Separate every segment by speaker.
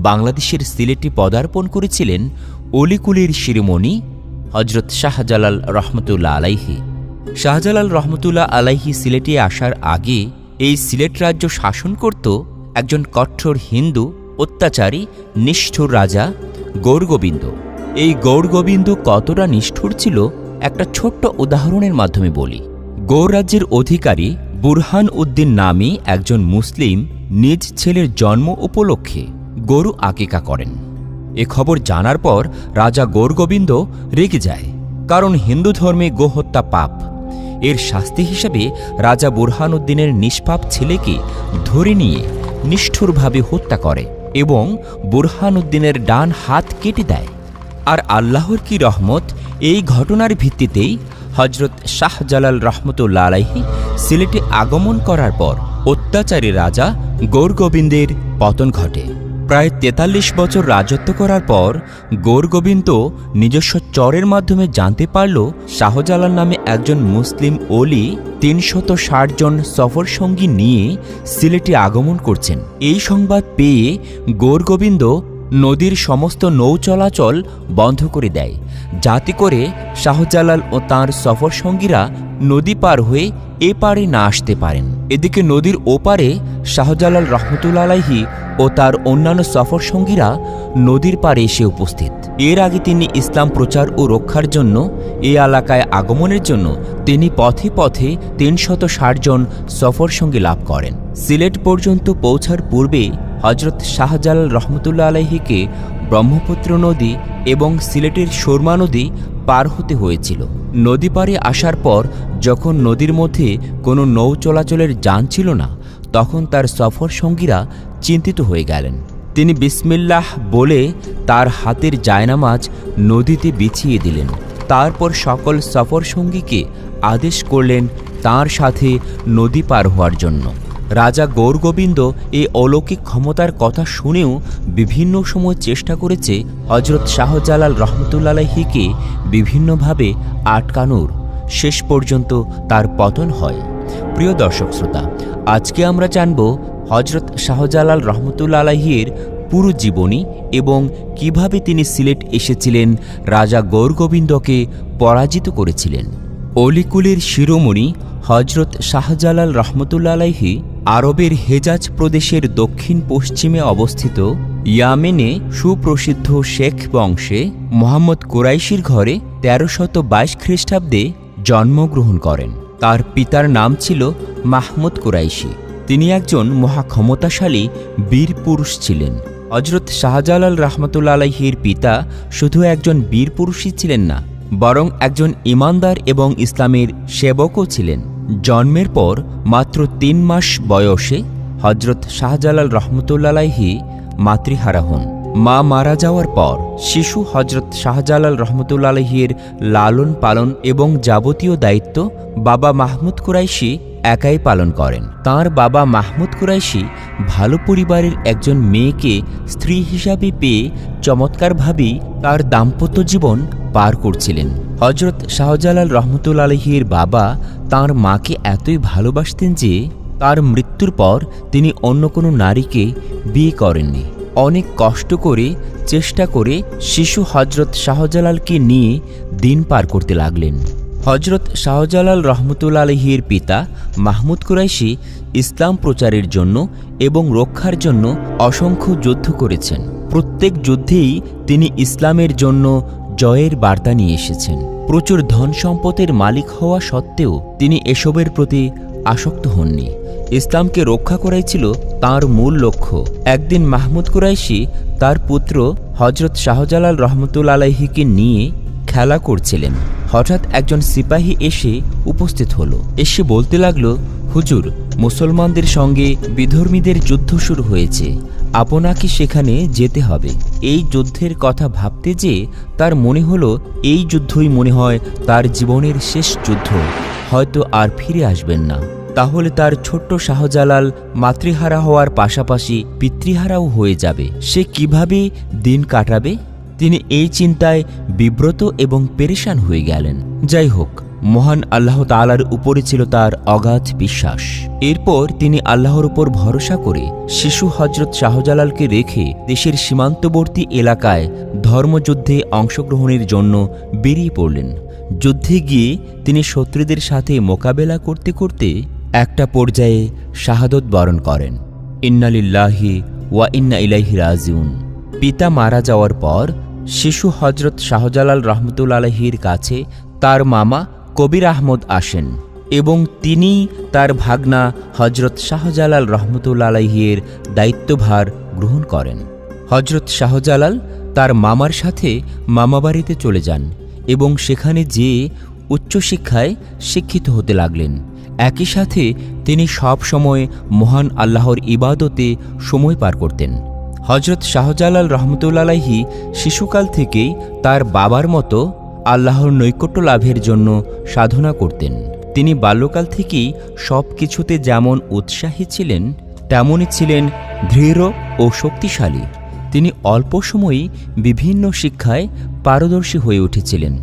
Speaker 1: বাংলাদেশের সিলেটে পদার্পণ করেছিলেন অলিকুলের শিরোমণি হজরত শাহজালাল রহমতুল্লাহ আলাইহি। শাহজালাল রহমতুল্লাহ আলাইহি সিলেটে আসার আগে এই সিলেট রাজ্য শাসন করত একজন কঠোর হিন্দু অত্যাচারী নিষ্ঠুর রাজা গৌরগোবিন্দ। এই গৌরগোবিন্দ কতটা নিষ্ঠুর ছিল একটা ছোট্ট উদাহরণের মাধ্যমে বলি। গৌর রাজ্যের অধিকারী বুরহান উদ্দিন নামে একজন মুসলিম নিজ ছেলের জন্ম উপলক্ষে গরু আকিকা করেন। এ খবর জানার পর রাজা গৌরগোবিন্দ রেগে যায়, কারণ হিন্দু ধর্মে গোহত্যা পাপ। এর শাস্তি হিসেবে রাজা বুরহান উদ্দিনের নিষ্পাপ ছেলেকে ধরে নিয়ে নিষ্ঠুরভাবে হত্যা করে এবং বুরহান উদ্দিনের ডান হাত কেটে দেয়। আর আল্লাহর কি রহমত, এই ঘটনার ভিত্তিতেই হজরত শাহজালাল রহমতুল্লাহ আলাইহি সিলেটে আগমন করার পর অত্যাচারী রাজা গৌরগোবিন্দের পতন ঘটে। প্রায় ৪৩ বছর রাজত্ব করার পর গৌরগোবিন্দ নিজস্ব চরের মাধ্যমে জানতে পারল শাহজালাল নামে একজন মুসলিম ওলি ৩৬০ জন সফর সঙ্গী নিয়ে সিলেটে আগমন করছেন। এই সংবাদ পেয়ে গৌরগোবিন্দ নদীর সমস্ত নৌ চলাচল বন্ধ করে দেয়, যাতে করে শাহজালাল ও তাঁর সফর সঙ্গীরা নদী পার হয়ে এ পারে না আসতে পারেন। এদিকে নদীর ওপারে শাহজালাল রহমতুল্লাহ আলাইহি ও তার অন্যান্য সফর সঙ্গীরা নদীর পারে এসে উপস্থিত। এর আগে তিনি ইসলাম প্রচার ও রক্ষার জন্য এ এলাকায় আগমনের জন্য তিনি পথে পথে ৩৬০ জন সফর সঙ্গী লাভ করেন। সিলেট পর্যন্ত পৌঁছার পূর্বে হজরত শাহজালাল রহমতুল্লাহ আলাইহিকে ব্রহ্মপুত্র নদী এবং সিলেটের সুরমা নদী পার হতে হয়েছিল। নদী পারে আসার পর যখন নদীর মধ্যে কোনো নৌ চলাচলের যান ছিল না, তখন তার সফর সঙ্গীরা চিন্তিত হয়ে গেলেন। তিনি বিসমিল্লাহ বলে তার হাতের জায়নামাজ নদীতে বিছিয়ে দিলেন। তারপর সকল সফর সঙ্গীকে আদেশ করলেন তার সাথে নদী পার হওয়ার জন্য। রাজা গৌরগোবিন্দ এই অলৌকিক ক্ষমতার কথা শুনেও বিভিন্ন সময় চেষ্টা করেছে হজরত শাহজালাল রহমতুল্লাহ আলাইহিকে বিভিন্নভাবে আটকানোর, শেষ পর্যন্ত তার পতন হয়। প্রিয় দর্শক শ্রোতা, আজকে আমরা জানব হজরত শাহজালাল রহমতুল্লাহ আলাইহির পুরো জীবনী এবং কিভাবে তিনি সিলেট এসেছিলেন, রাজা গৌরগোবিন্দকে পরাজিত করেছিলেন। অলিকুলের শিরোমণি হজরত শাহজালাল রহমতুল্লাহ আলাইহি আরবের হেজাজ প্রদেশের দক্ষিণ পশ্চিমে অবস্থিত ইয়ামেনে সুপ্রসিদ্ধ শেখ বংশে মোহাম্মদ কুরাইশির ঘরে ১৩২২ খ্রিস্টাব্দে জন্মগ্রহণ করেন। তার পিতার নাম ছিল মাহমুদ কুরাইশি। তিনি একজন মহাক্ষমতাশালী বীর পুরুষ ছিলেন। হজরত শাহজালাল রহমতুল্লাহ আলাইহির পিতা শুধু একজন বীর পুরুষই ছিলেন না, বরং একজন ইমানদার এবং ইসলামের সেবকও ছিলেন। জন্মের পর মাত্র ৩ মাস বয়সে হজরত শাহজালাল রহমতুল্লাহ আলাইহি মাতৃহারা হন। মা মারা যাওয়ার পর শিশু হজরত শাহজালাল রহমতুল্লাহ আলাইহির লালন পালন এবং যাবতীয় দায়িত্ব বাবা মাহমুদ কুরাইশি একাই পালন করেন। তাঁর বাবা মাহমুদ কুরাইশি ভালো পরিবারের একজন মেয়েকে স্ত্রী হিসাবে পেয়ে চমৎকারভাবেই তার দাম্পত্য জীবন পার করছিলেন। হজরত শাহজালাল রহমতুল্লাহ আলাইহির বাবা তাঁর মাকে এতই ভালোবাসতেন যে তার মৃত্যুর পর তিনি অন্য কোনো নারীকে বিয়ে করেননি। অনেক কষ্ট করে চেষ্টা করে শিশু হজরত শাহজালালকে নিয়ে দিন পার করতে লাগলেন। হজরত শাহজালাল রহমতুল্লাহ আলাইহির পিতা মাহমুদ কুরাইশি ইসলাম প্রচারের জন্য এবং রক্ষার জন্য অসংখ্য যুদ্ধ করেছেন। প্রত্যেক যুদ্ধেই তিনি ইসলামের জন্য জয়ের বার্তা নিয়ে এসেছেন। প্রচুর ধন সম্পদের মালিক হওয়া সত্ত্বেও তিনি এসবের প্রতি আসক্ত হননি। ইসলামকে রক্ষা করাই ছিল তাঁর মূল লক্ষ্য। একদিন মাহমুদ কুরাইশি তার পুত্র হজরত শাহজালাল রহমতুল্লাহ আলাইহিকে নিয়ে খেলা করছিলেন। হঠাৎ একজন সিপাহী এসে উপস্থিত হলো। এসে বলতে লাগলো, হুজুর, মুসলমানদের সঙ্গে বিধর্মীদের যুদ্ধ শুরু হয়েছে, আপনাকে সেখানে যেতে হবে। এই যুদ্ধের কথা ভাবতে যে তার মনে হলো এই যুদ্ধই মনে হয় তার জীবনের শেষ যুদ্ধ, হয়তো আর ফিরে আসবেন না। তাহলে তার ছোট্ট শাহজালাল মাতৃহারা হওয়ার পাশাপাশি পিতৃহারাও হয়ে যাবে। সে কিভাবে দিন কাটাবে? তিনি এই চিন্তায় বিব্রত এবং পেরেশান হয়ে গেলেন। যাই হোক, মহান আল্লাহ তাআলার উপরে ছিল তার অগাধ বিশ্বাস। এরপর তিনি আল্লাহর উপর ভরসা করে শিশু হজরত শাহজালালকে রেখে দেশের সীমান্তবর্তী এলাকায় ধর্মযুদ্ধে অংশগ্রহণের জন্য বেরিয়ে পড়লেন। যুদ্ধে গিয়ে তিনি শত্রুদের সাথে মোকাবেলা করতে করতে একটা পর্যায়ে শাহাদত বরণ করেন। ইন্না লিল্লাহি ওয়া ইন্না ইলাইহি রাজিউন। পিতা মারা যাওয়ার পর শিশু হজরত শাহজালাল রহমতুল্লাহ আলাইহির কাছে তার মামা কবির আহমদ আসেন এবং তিনি তার ভাগনা হজরত শাহজালাল রহমতুল্লাহ আলাইহির দায়িত্বভার গ্রহণ করেন। হজরত শাহজালাল তার মামার সাথে মামাবাড়িতে চলে যান এবং সেখানে যেয়ে উচ্চশিক্ষায় শিক্ষিত হতে লাগলেন। একই সাথে তিনি সব সময় মহান আল্লাহর ইবাদতে সময় পার করতেন। হজরত শাহজালাল রহমতুল্লাহ আলাইহি শিশুকাল থেকেই তার বাবার মতো আল্লাহর নৈকট্য লাভের জন্য সাধনা করতেন। তিনি বাল্যকাল থেকেই সব কিছুতে যেমন উৎসাহী ছিলেন তেমনই ছিলেন দৃঢ় ও শক্তিশালী। তিনি অল্প সময়েই বিভিন্ন শিক্ষায় পারদর্শী হয়ে উঠেছিলেন।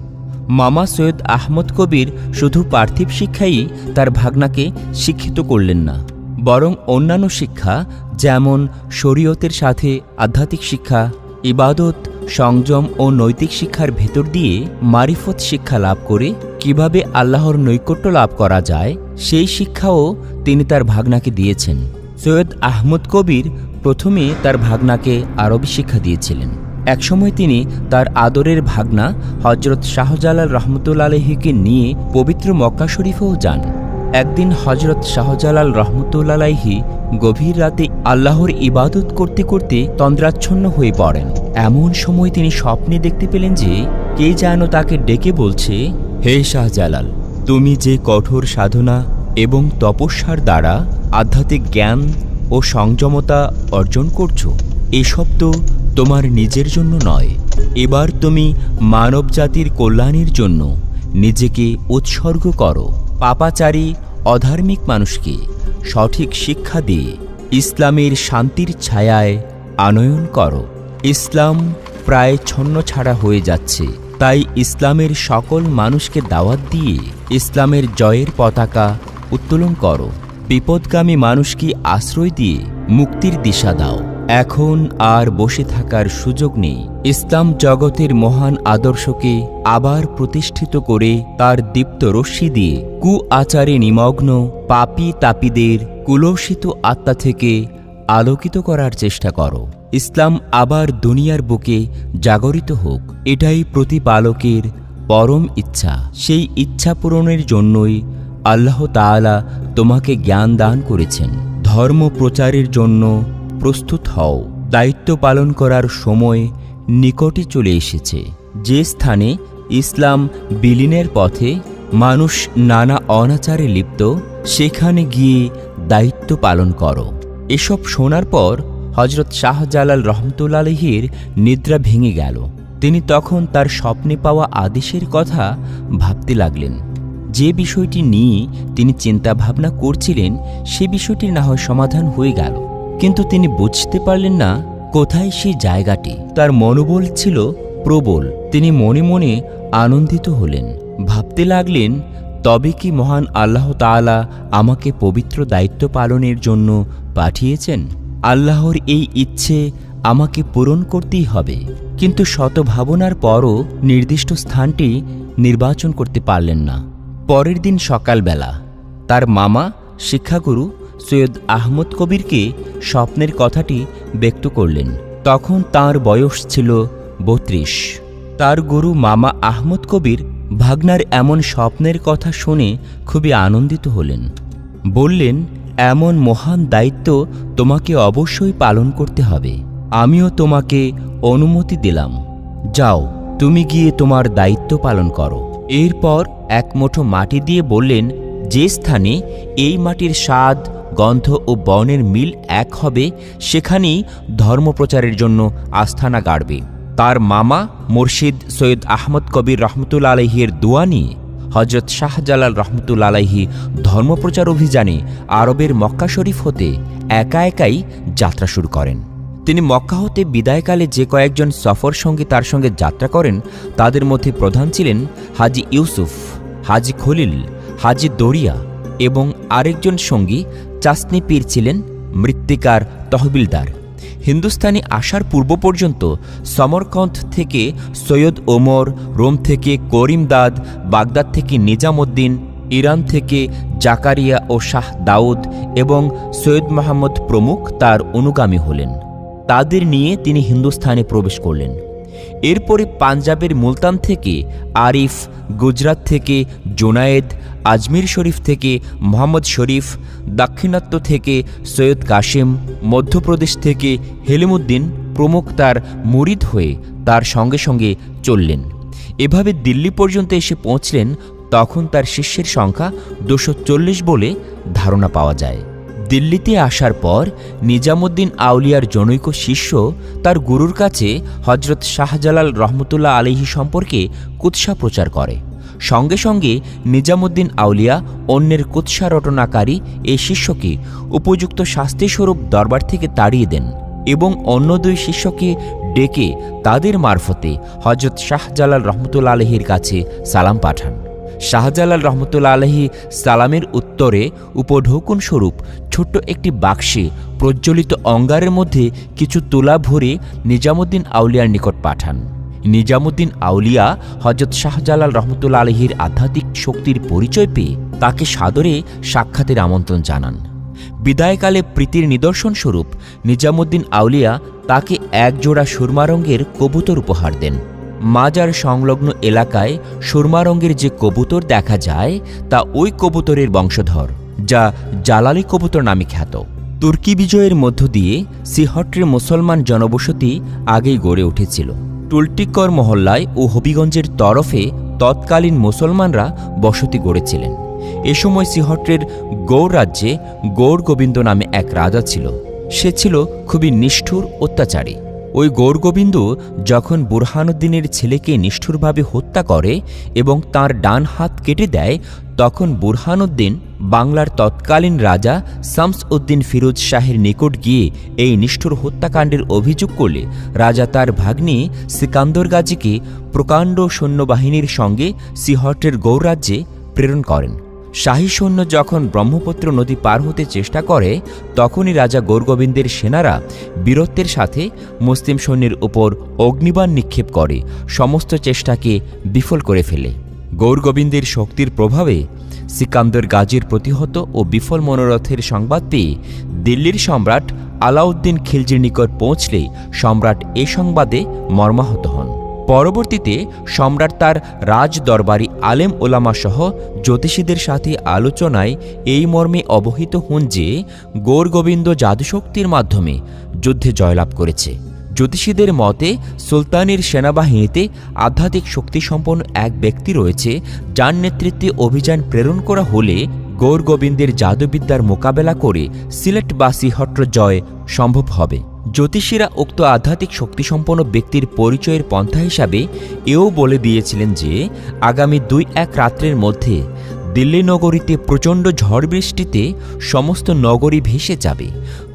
Speaker 1: মামা সৈয়দ আহমদ কবির শুধু পার্থিব শিক্ষাই তার ভাগনাকে শিক্ষিত করলেন না, বরং অন্যান্য শিক্ষা যেমন শরীয়তের সাথে আধ্যাত্মিক শিক্ষা, ইবাদত, সংযম ও নৈতিক শিক্ষার ভেতর দিয়ে মারিফত শিক্ষা লাভ করে কিভাবে আল্লাহর নৈকট্য লাভ করা যায় সেই শিক্ষাও তিনি তার ভাগনাকে দিয়েছেন। সৈয়দ আহমদ কবির প্রথমে তার ভাগনাকে আরবি শিক্ষা দিয়েছিলেন। একসময় তিনি তার আদরের ভাগনা হজরত শাহজালাল রহমতুল্লাহ আলাইহিকে নিয়ে পবিত্র মক্কা শরীফেও যান। একদিন হজরত শাহজালাল রহমতুল্লাহ আলাইহি গভীর রাতে আল্লাহর ইবাদত করতে করতে তন্দ্রাচ্ছন্ন হয়ে পড়েন। এমন সময় তিনি স্বপ্নে দেখতে পেলেন যে কে যেন তাকে ডেকে বলছে, হে শাহজালাল, তুমি যে কঠোর সাধনা এবং তপস্যার দ্বারা আধ্যাত্মিক জ্ঞান ও সংযমতা অর্জন করছো, এসব তো তোমার নিজের জন্য নয়। এবার তুমি মানবজাতির কল্যাণের জন্য নিজেকে উৎসর্গ করো। পাপাচারী অধার্মিক মানুষকে সঠিক শিক্ষা দিয়ে ইসলামের শান্তির ছায়ায় আনয়ন করো। ইসলাম প্রায় ছন্নছাড়া হয়ে যাচ্ছে, তাই ইসলামের সকল মানুষকে দাওয়াত দিয়ে ইসলামের জয়ের পতাকা উত্তোলন করো। বিপদগামী মানুষকে আশ্রয় দিয়ে মুক্তির দিশা দাও। এখন আর বসে থাকার সুযোগ নেই। ইসলাম জগতের মহান আদর্শকে আবার প্রতিষ্ঠিত করে তার দীপ্ত রশ্মি দিয়ে কুআচারে নিমগ্ন পাপী তাপীদের কুলসিত আত্মা থেকে আলোকিত করার চেষ্টা করো। ইসলাম আবার দুনিয়ার বুকে জাগরিত হোক, এটাই প্রতিপালকের পরম ইচ্ছা। সেই ইচ্ছা পূরণের জন্যই আল্লাহ তাআলা তোমাকে জ্ঞান দান করেছেন। ধর্ম প্রচারের জন্য প্রস্তুত হও। দায়িত্ব পালন করার সময় নিকটে চলে এসেছে। যে স্থানে ইসলাম বিলীনের পথে মানুষ নানা অনাচারে লিপ্ত, সেখানে গিয়ে দায়িত্ব পালন করো। এসব শোনার পর হজরত শাহজালাল রহমতুল্লাহ আলাইহির নিদ্রা ভেঙে গেল। তিনি তখন তার স্বপ্নে পাওয়া আদেশের কথা ভাবতে লাগলেন। যে বিষয়টি নিয়ে তিনি চিন্তা ভাবনা করছিলেন সে বিষয়টি না হয় সমাধান হয়ে গেল, কিন্তু তিনি বুঝতে পারলেন না কোথায় সেই জায়গাটি। তার মনোবল ছিল প্রবল। তিনি মনে মনে আনন্দিত হলেন, ভাবতে লাগলেন, তবে কি মহান আল্লাহ তাআলা আমাকে পবিত্র দায়িত্ব পালনের জন্য পাঠিয়েছেন? আল্লাহর এই ইচ্ছে আমাকে পূরণ করতেই হবে। কিন্তু শত ভাবনার পরও নির্দিষ্ট স্থানটি নির্বাচন করতে পারলেন না। পরের দিন সকালবেলা তার মামা শিক্ষাগুরু সৈয়দ আহমদ কবিরকে স্বপ্নের কথাটি ব্যক্ত করলেন। তখন তার বয়স ছিল ৩২। তার গুরু মামা আহমদ কবির ভাগনার এমন স্বপ্নের কথা শুনে খুবই আনন্দিত হলেন। বললেন, এমন মহান দায়িত্ব তোমাকে অবশ্যই পালন করতে হবে। আমিও তোমাকে অনুমতি দিলাম। যাও, তুমি গিয়ে তোমার দায়িত্ব পালন করো। এরপর এক মুঠো মাটি দিয়ে বললেন, যে স্থানে এই মাটির স্বাদ, গন্ধ ও বর্ণের মিল এক হবে, সেখানেই ধর্মপ্রচারের জন্য আস্থানা গাড়বে। তার মামা মুর্শিদ সৈয়দ আহমদ কবির রহমতুল্লাহ আলাইহির দোয়া নিয়ে হজরত শাহজালাল রহমতুল্লাহ আলাইহি ধর্মপ্রচার অভিযানে আরবের মক্কা শরীফ হতে একা একাই যাত্রা শুরু করেন। তিনি মক্কা হতে বিদায়কালে যে কয়েকজন সফর সঙ্গী তার সঙ্গে যাত্রা করেন, তাদের মধ্যে প্রধান ছিলেন হাজি ইউসুফ, হাজী খলিল, হাজী দরিয়া এবং আরেকজন সঙ্গী চাসনি পীর ছিলেন মৃত্তিকার তহবিলদার। হিন্দুস্তানি আসার পূর্ব পর্যন্ত সমরকন্দ থেকে সৈয়দ ওমর, রোম থেকে করিমদাদ, বাগদাদ থেকে নিজামুদ্দিন, ইরান থেকে জাকারিয়া ও শাহ দাউদ এবং সৈয়দ মোহাম্মদ প্রমুখ তার অনুগামী হলেন। তাদের নিয়ে তিনি হিন্দুস্তানে প্রবেশ করলেন। এরপরে পাঞ্জাবের মুলতান থেকে আরিফ, গুজরাত থেকে জোনায়েদ, আজমির শরীফ থেকে মোহাম্মদ শরীফ, দাক্ষিণাত্য থেকে সৈয়দ কাসিম, মধ্যপ্রদেশ থেকে হেলিমুদ্দিন প্রমুখ তার মুরিদ হয়ে তার সঙ্গে সঙ্গে চললেন। এভাবে দিল্লি পর্যন্ত এসে পৌঁছলেন। তখন তার শিষ্যের সংখ্যা 240 বলে ধারণা পাওয়া যায়। দিল্লিতে আসার পর নিজামুদ্দিন আউলিয়ার জনৈক শিষ্য তার গুরুর কাছে হজরত শাহজালাল রহমতুল্লাহ আলাইহি সম্পর্কে কুৎসা প্রচার করে। সঙ্গে সঙ্গে নিজামুদ্দিন আউলিয়া অন্যের কুৎসা রটনাকারী এই শিষ্যকে উপযুক্ত শাস্তিস্বরূপ দরবার থেকে তাড়িয়ে দেন এবং অন্য 2 শিষ্যকে ডেকে তাদের মারফতে হজরত শাহজালাল রহমতুল্লাহ আলাইহির কাছে সালাম পাঠান। শাহজালাল রহমতুল্লাহ আলাইহি সালামের উত্তরে উপঢৌকন স্বরূপ ছোট্ট একটি বাক্সে প্রজ্বলিত অঙ্গারের মধ্যে কিছু তুলা ভরে নিজামুদ্দিন আউলিয়ার নিকট পাঠান। নিজামুদ্দিন আউলিয়া হজরত শাহজালাল রহমতুল্লাহ আলাইহির আধ্যাত্মিক শক্তির পরিচয় পেয়ে তাকে সাদরে সাক্ষাতের আমন্ত্রণ জানান। বিদায়কালে প্রীতির নিদর্শন স্বরূপ নিজামুদ্দিন আউলিয়া তাকে এক জোড়া সুরমা রঙের কবুতর উপহার দেন। মাজার সংলগ্ন এলাকায় সুরমা রঙের যে কবুতর দেখা যায় তা ওই কবুতরের বংশধর, যা জালালি কবুতর নামে খ্যাত। তুর্কি বিজয়ের মধ্য দিয়ে সিহট্রের মুসলমান জনবসতি আগেই গড়ে উঠেছিল। টুলটিকর মহল্লায় ও হবিগঞ্জের তরফে তৎকালীন মুসলমানরা বসতি গড়েছিলেন। এ সময় সিহট্রের গৌড় রাজ্যে গৌড় গোবিন্দ নামে এক রাজা ছিল। সে ছিল খুবই নিষ্ঠুর, অত্যাচারী। ওই গৌড় গোবিন্দ যখন বুরহানুদ্দিনের ছেলেকে নিষ্ঠুরভাবে হত্যা করে এবং তার ডান হাত কেটে দেয়, তখন বুরহানুদ্দিন বাংলার তৎকালীন রাজা শামস উদ্দিন ফিরোজ শাহের নিকট গিয়ে এই নিষ্ঠুর হত্যাকাণ্ডের অভিযোগ করলে রাজা তার ভাগ্নে সিকান্দর গাজীকে প্রকাণ্ড সৈন্যবাহিনীর সঙ্গে সিহট্রের গৌড় রাজ্যে প্রেরণ করেন। শাহী সৈন্য যখন ব্রহ্মপুত্র নদী পার হতে চেষ্টা করে, তখনই রাজা গৌরগোবিন্দের সেনারা বীরত্বের সাথে মুসলিম সৈন্যের উপর অগ্নিবাণ নিক্ষেপ করে সমস্ত চেষ্টাকে বিফল করে ফেলে। গৌরগোবিন্দের শক্তির প্রভাবে সিকান্দর গাজীর প্রতিহত ও বিফল মনোরথের সংবাদ পেয়ে দিল্লির সম্রাট আলাউদ্দিন খিলজির নিকট পৌঁছলে সম্রাট এ সংবাদে মর্মাহত হন। পরবর্তীতে সম্রাট তার রাজ দরবারি আলেম ওলামা সহ জ্যোতিষীদের সাথে আলোচনায় এই মর্মে অবহিত হন যে গৌরগোবিন্দ জাদুশক্তির মাধ্যমে যুদ্ধে জয়লাভ করেছে। জ্যোতিষীদের মতে সুলতানের সেনাবাহিনীতে আধ্যাত্মিক শক্তিসম্পন্ন এক ব্যক্তি রয়েছে, যার নেতৃত্বে অভিযান প্রেরণ করা হলে গৌরগোবিন্দের জাদুবিদ্যার মোকাবেলা করে সিলেট বা সিহট্র জয় সম্ভব হবে। জ্যোতিষীরা উক্ত আধ্যাত্মিক শক্তিসম্পন্ন ব্যক্তির পরিচয়ের পন্থা হিসাবে এও বলে দিয়েছিলেন যে আগামী 2-1 রাত্রের মধ্যে দিল্লি নগরীতে প্রচণ্ড ঝড় বৃষ্টিতে সমস্ত নগরী ভেসে যাবে,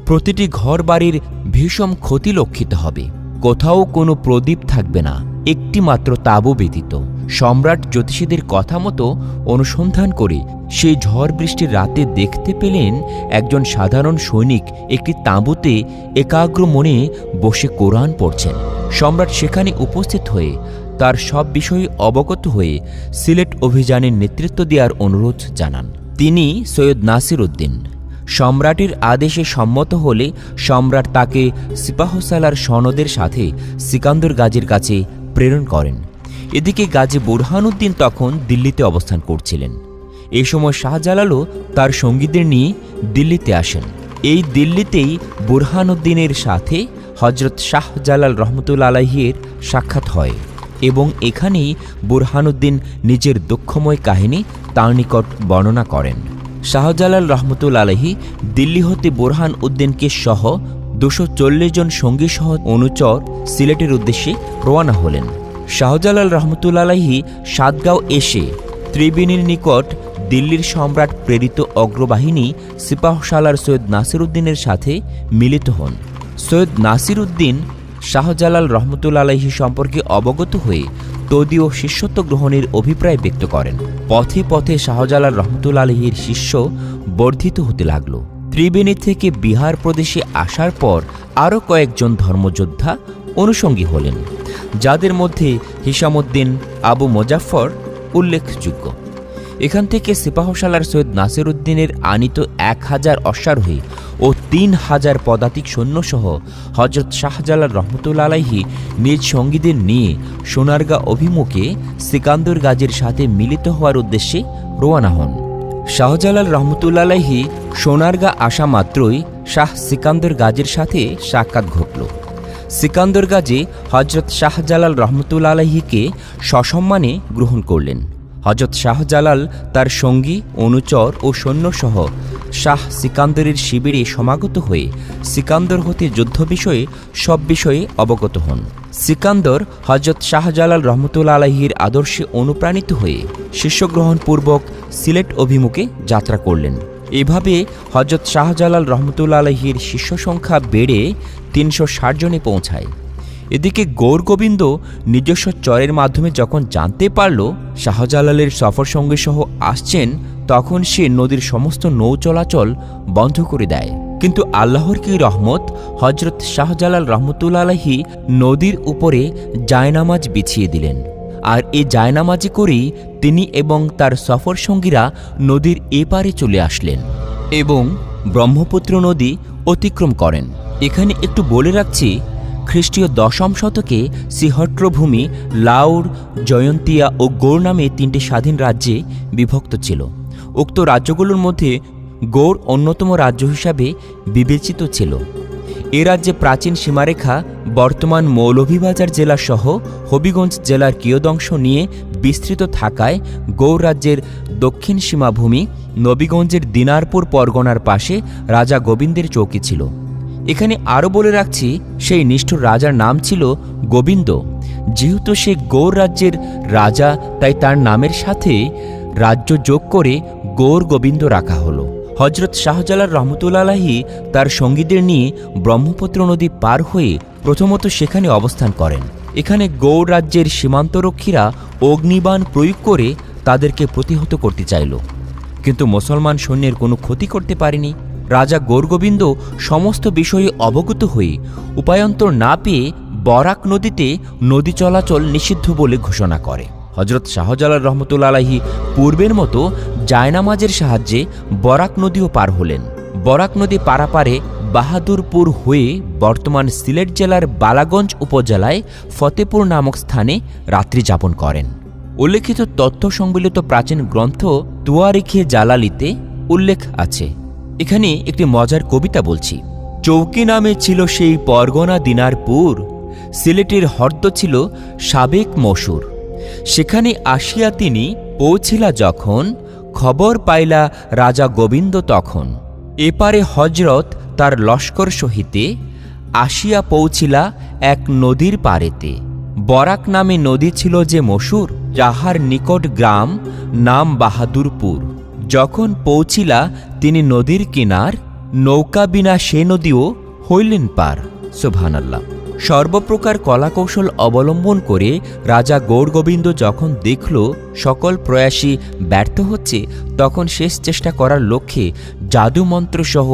Speaker 1: প্রতিটি ঘর বাড়ির ভীষণ ক্ষতি লক্ষিত হবে, কোথাও কোনো প্রদীপ থাকবে না, একটি মাত্র তাঁবু ব্যতীত। সম্রাট জ্যোতিষীদের কথা মতো অনুসন্ধান করে সেই ঝড় বৃষ্টির রাতে দেখতে পেলেন একজন সাধারণ সৈনিক একটি তাঁবুতে একাগ্র মনে বসে কোরআন পড়ছেন। সম্রাট সেখানে উপস্থিত হয়ে তার সব বিষয়ে অবগত হয়ে সিলেট অভিযানের নেতৃত্ব দেওয়ার অনুরোধ জানান। তিনি সৈয়দ নাসির উদ্দিন। সম্রাটের আদেশে সম্মত হলে সম্রাট তাকে সিপাহসালার সনদের সাথে সিকান্দর গাজীর কাছে প্রেরণ করেন। এদিকে গাজী বুরহানুদ্দিন তখন দিল্লিতে অবস্থান করছিলেন। এ সময় শাহজালালও তার সঙ্গীদের নিয়ে দিল্লিতে আসেন। এই দিল্লিতেই বুরহানুদ্দিনের সাথে হজরত শাহজালাল রহমতুল্লাহ আলাইহির সাক্ষাৎ হয় এবং এখানেই বুরহানুদ্দিন নিজের দুঃখময় কাহিনী তার নিকট বর্ণনা করেন। শাহজালাল রহমতুল্লাহ আলাইহি দিল্লি হতে বুরহান উদ্দিনকে সহ 240 জন সঙ্গী সহ অনুচর সিলেটের উদ্দেশ্যে রওনা হলেন। শাহজালাল রহমতুল্লাহ আলাইহি সাতগাঁও এসে ত্রিবেণীর নিকট দিল্লির সম্রাট প্রেরিত অগ্রবাহিনী সিপাহসালার সৈয়দ নাসির উদ্দিনের সাথে মিলিত হন। সৈয়দ নাসির উদ্দিন শাহজালাল রহমতুল্লাহ আলাইহি সম্পর্কে অবগত হয়ে তদীয় শিষ্যত্ব গ্রহণের অভিপ্রায় ব্যক্ত করেন। পথে পথে শাহজালাল রহমতুল্লাহ আলাইহির শিষ্য বর্ধিত হতে লাগল। ত্রিবেণী থেকে বিহার প্রদেশে আসার পর আরও কয়েকজন ধর্মযোদ্ধা অনুষঙ্গী হলেন, যাদের মধ্যে হিসামউদ্দিন আবু মোজাফফর উল্লেখযোগ্য। এখান থেকে সিপাহসালার সৈয়দ নাসিরউদ্দিনের আনিত 1000 অশ্বারোহী ও 3000 পদাতিক সৈন্যসহ হজরত শাহজালাল রহমতুল্লাহ আলাইহি নিজ সঙ্গীদের নিয়ে সোনারগাঁ অভিমুখে সিকান্দর গাজীর সাথে মিলিত হওয়ার উদ্দেশ্যে রওনা হন। শাহজালাল রহমতুল্লাহ আলাইহি সোনারগাঁ আসা মাত্রই শাহ সিকান্দর গাজীর সাথে সাক্ষাৎ ঘটল। সিকান্দর গাজী হজরত শাহজালাল রহমতুল্লাহ আলাইহিকে সসম্মানে গ্রহণ করলেন। হজরত শাহজালাল তার সঙ্গী, অনুচর ও সৈন্যসহ শাহ সিকান্দরের শিবিরে সমাগত হয়ে সিকান্দর হতে যুদ্ধ বিষয়ে সব বিষয়ে অবগত হন। সিকান্দর হজরত শাহজালাল রহমতুল্লাহ আলাইহির আদর্শে অনুপ্রাণিত হয়ে শিষ্যগ্রহণপূর্বক সিলেট অভিমুখে যাত্রা করলেন। এভাবে হজরত শাহজালাল রহমতুল্লাহ আলাইহির শিষ্য সংখ্যা বেড়ে 360 জনে পৌঁছায়। এদিকে গৌরগোবিন্দ নিজস্ব চরের মাধ্যমে যখন জানতে পারল শাহজালালের সফর সঙ্গী সহ আসছেন, তখন সে নদীর সমস্ত নৌ চলাচল বন্ধ করে দেয়। কিন্তু আল্লাহর কি রহমত, হজরত শাহজালাল রহমতুল্লাহ আলাইহি নদীর উপরে জায়নামাজ বিছিয়ে দিলেন। আর এই জায়নামাজে করেই তিনি এবং তার সফর সঙ্গীরা নদীর এপারে চলে আসলেন এবং ব্রহ্মপুত্র নদী অতিক্রম করেন। এখানে একটু বলে রাখছি, খ্রিস্টীয় 10ম শতকে সিহট্রভূমি লাউর, জয়ন্তিয়া ও গৌড় নামে 3টি স্বাধীন রাজ্যে বিভক্ত ছিল। উক্ত রাজ্যগুলোর মধ্যে গৌড় অন্যতম রাজ্য হিসাবে বিবেচিত ছিল। এ রাজ্যে প্রাচীন সীমারেখা বর্তমান মৌলভীবাজার জেলাসহ হবিগঞ্জ জেলার কিয়দংশ নিয়ে বিস্তৃত থাকায় গৌড় রাজ্যের দক্ষিণ সীমাভূমি নবীগঞ্জের দিনারপুর পরগনার পাশে রাজা গোবিন্দের চৌকি ছিল। এখানে আরও বলে রাখছি, সেই নিষ্ঠুর রাজার নাম ছিল গোবিন্দ। যেহেতু সে গৌড় রাজ্যের রাজা, তাই তার নামের সাথে রাজ্য যোগ করে গৌর গোবিন্দ রাখা হলো। হজরত শাহজালাল রহমতুল্লাহ আলাইহি তার সঙ্গীদের নিয়ে ব্রহ্মপুত্র নদী পার হয়ে প্রথমত সেখানে অবস্থান করেন। এখানে গৌড় রাজ্যের সীমান্তরক্ষীরা অগ্নিবাণ প্রয়োগ করে তাদেরকে প্রতিহত করতে চাইল, কিন্তু মুসলমান সৈন্যের কোনো ক্ষতি করতে পারেনি। রাজা গৌরগোবিন্দ সমস্ত বিষয়ে অবগত হয়ে উপায়ন্তর না পেয়ে বরাক নদীতে নদী চলাচল নিষিদ্ধ বলে ঘোষণা করে। হজরত শাহজালাল রহমতুল্লাহ আলাইহি পূর্বের মতো জায়নামাজের সাহায্যে বরাক নদীও পার হলেন। বরাক নদী পারাপারে বাহাদুরপুর হয়ে বর্তমান সিলেট জেলার বালাগঞ্জ উপজেলায় ফতেপুর নামক স্থানে রাত্রি যাপন করেন। উল্লেখিত তথ্য সংবলিত প্রাচীন গ্রন্থ তুয়ারিখে জালালিতে উল্লেখ আছে। এখানে একটি মজার কবিতা বলছি। চৌকি নামে ছিল সেই পরগনা দিনারপুর, সিলেটের হর্দ ছিল সাবেক মসুর। সেখানে আসিয়া তিনি পৌঁছিলা যখন, খবর পাইলা রাজা গোবিন্দ তখন। এপারে হজরত তার লস্কর সহিতে আসিয়া পৌঁছিলা এক নদীর পারেতে। বরাক নামে নদী ছিল যে মসুর, যাহার নিকট গ্রাম নাম বাহাদুরপুর। যখন পৌঁছিলা তিনি নদীর কিনার, নৌকা বিনা সে নদীও হইলেন পার। সুবহানাল্লাহ। সর্বপ্রকার কলাকৌশল অবলম্বন করে রাজা গৌরগোবিন্দ যখন দেখল সকল প্রয়াসী ব্যর্থ হচ্ছে, তখন শেষ চেষ্টা করার লক্ষ্যে জাদুমন্ত্রসহ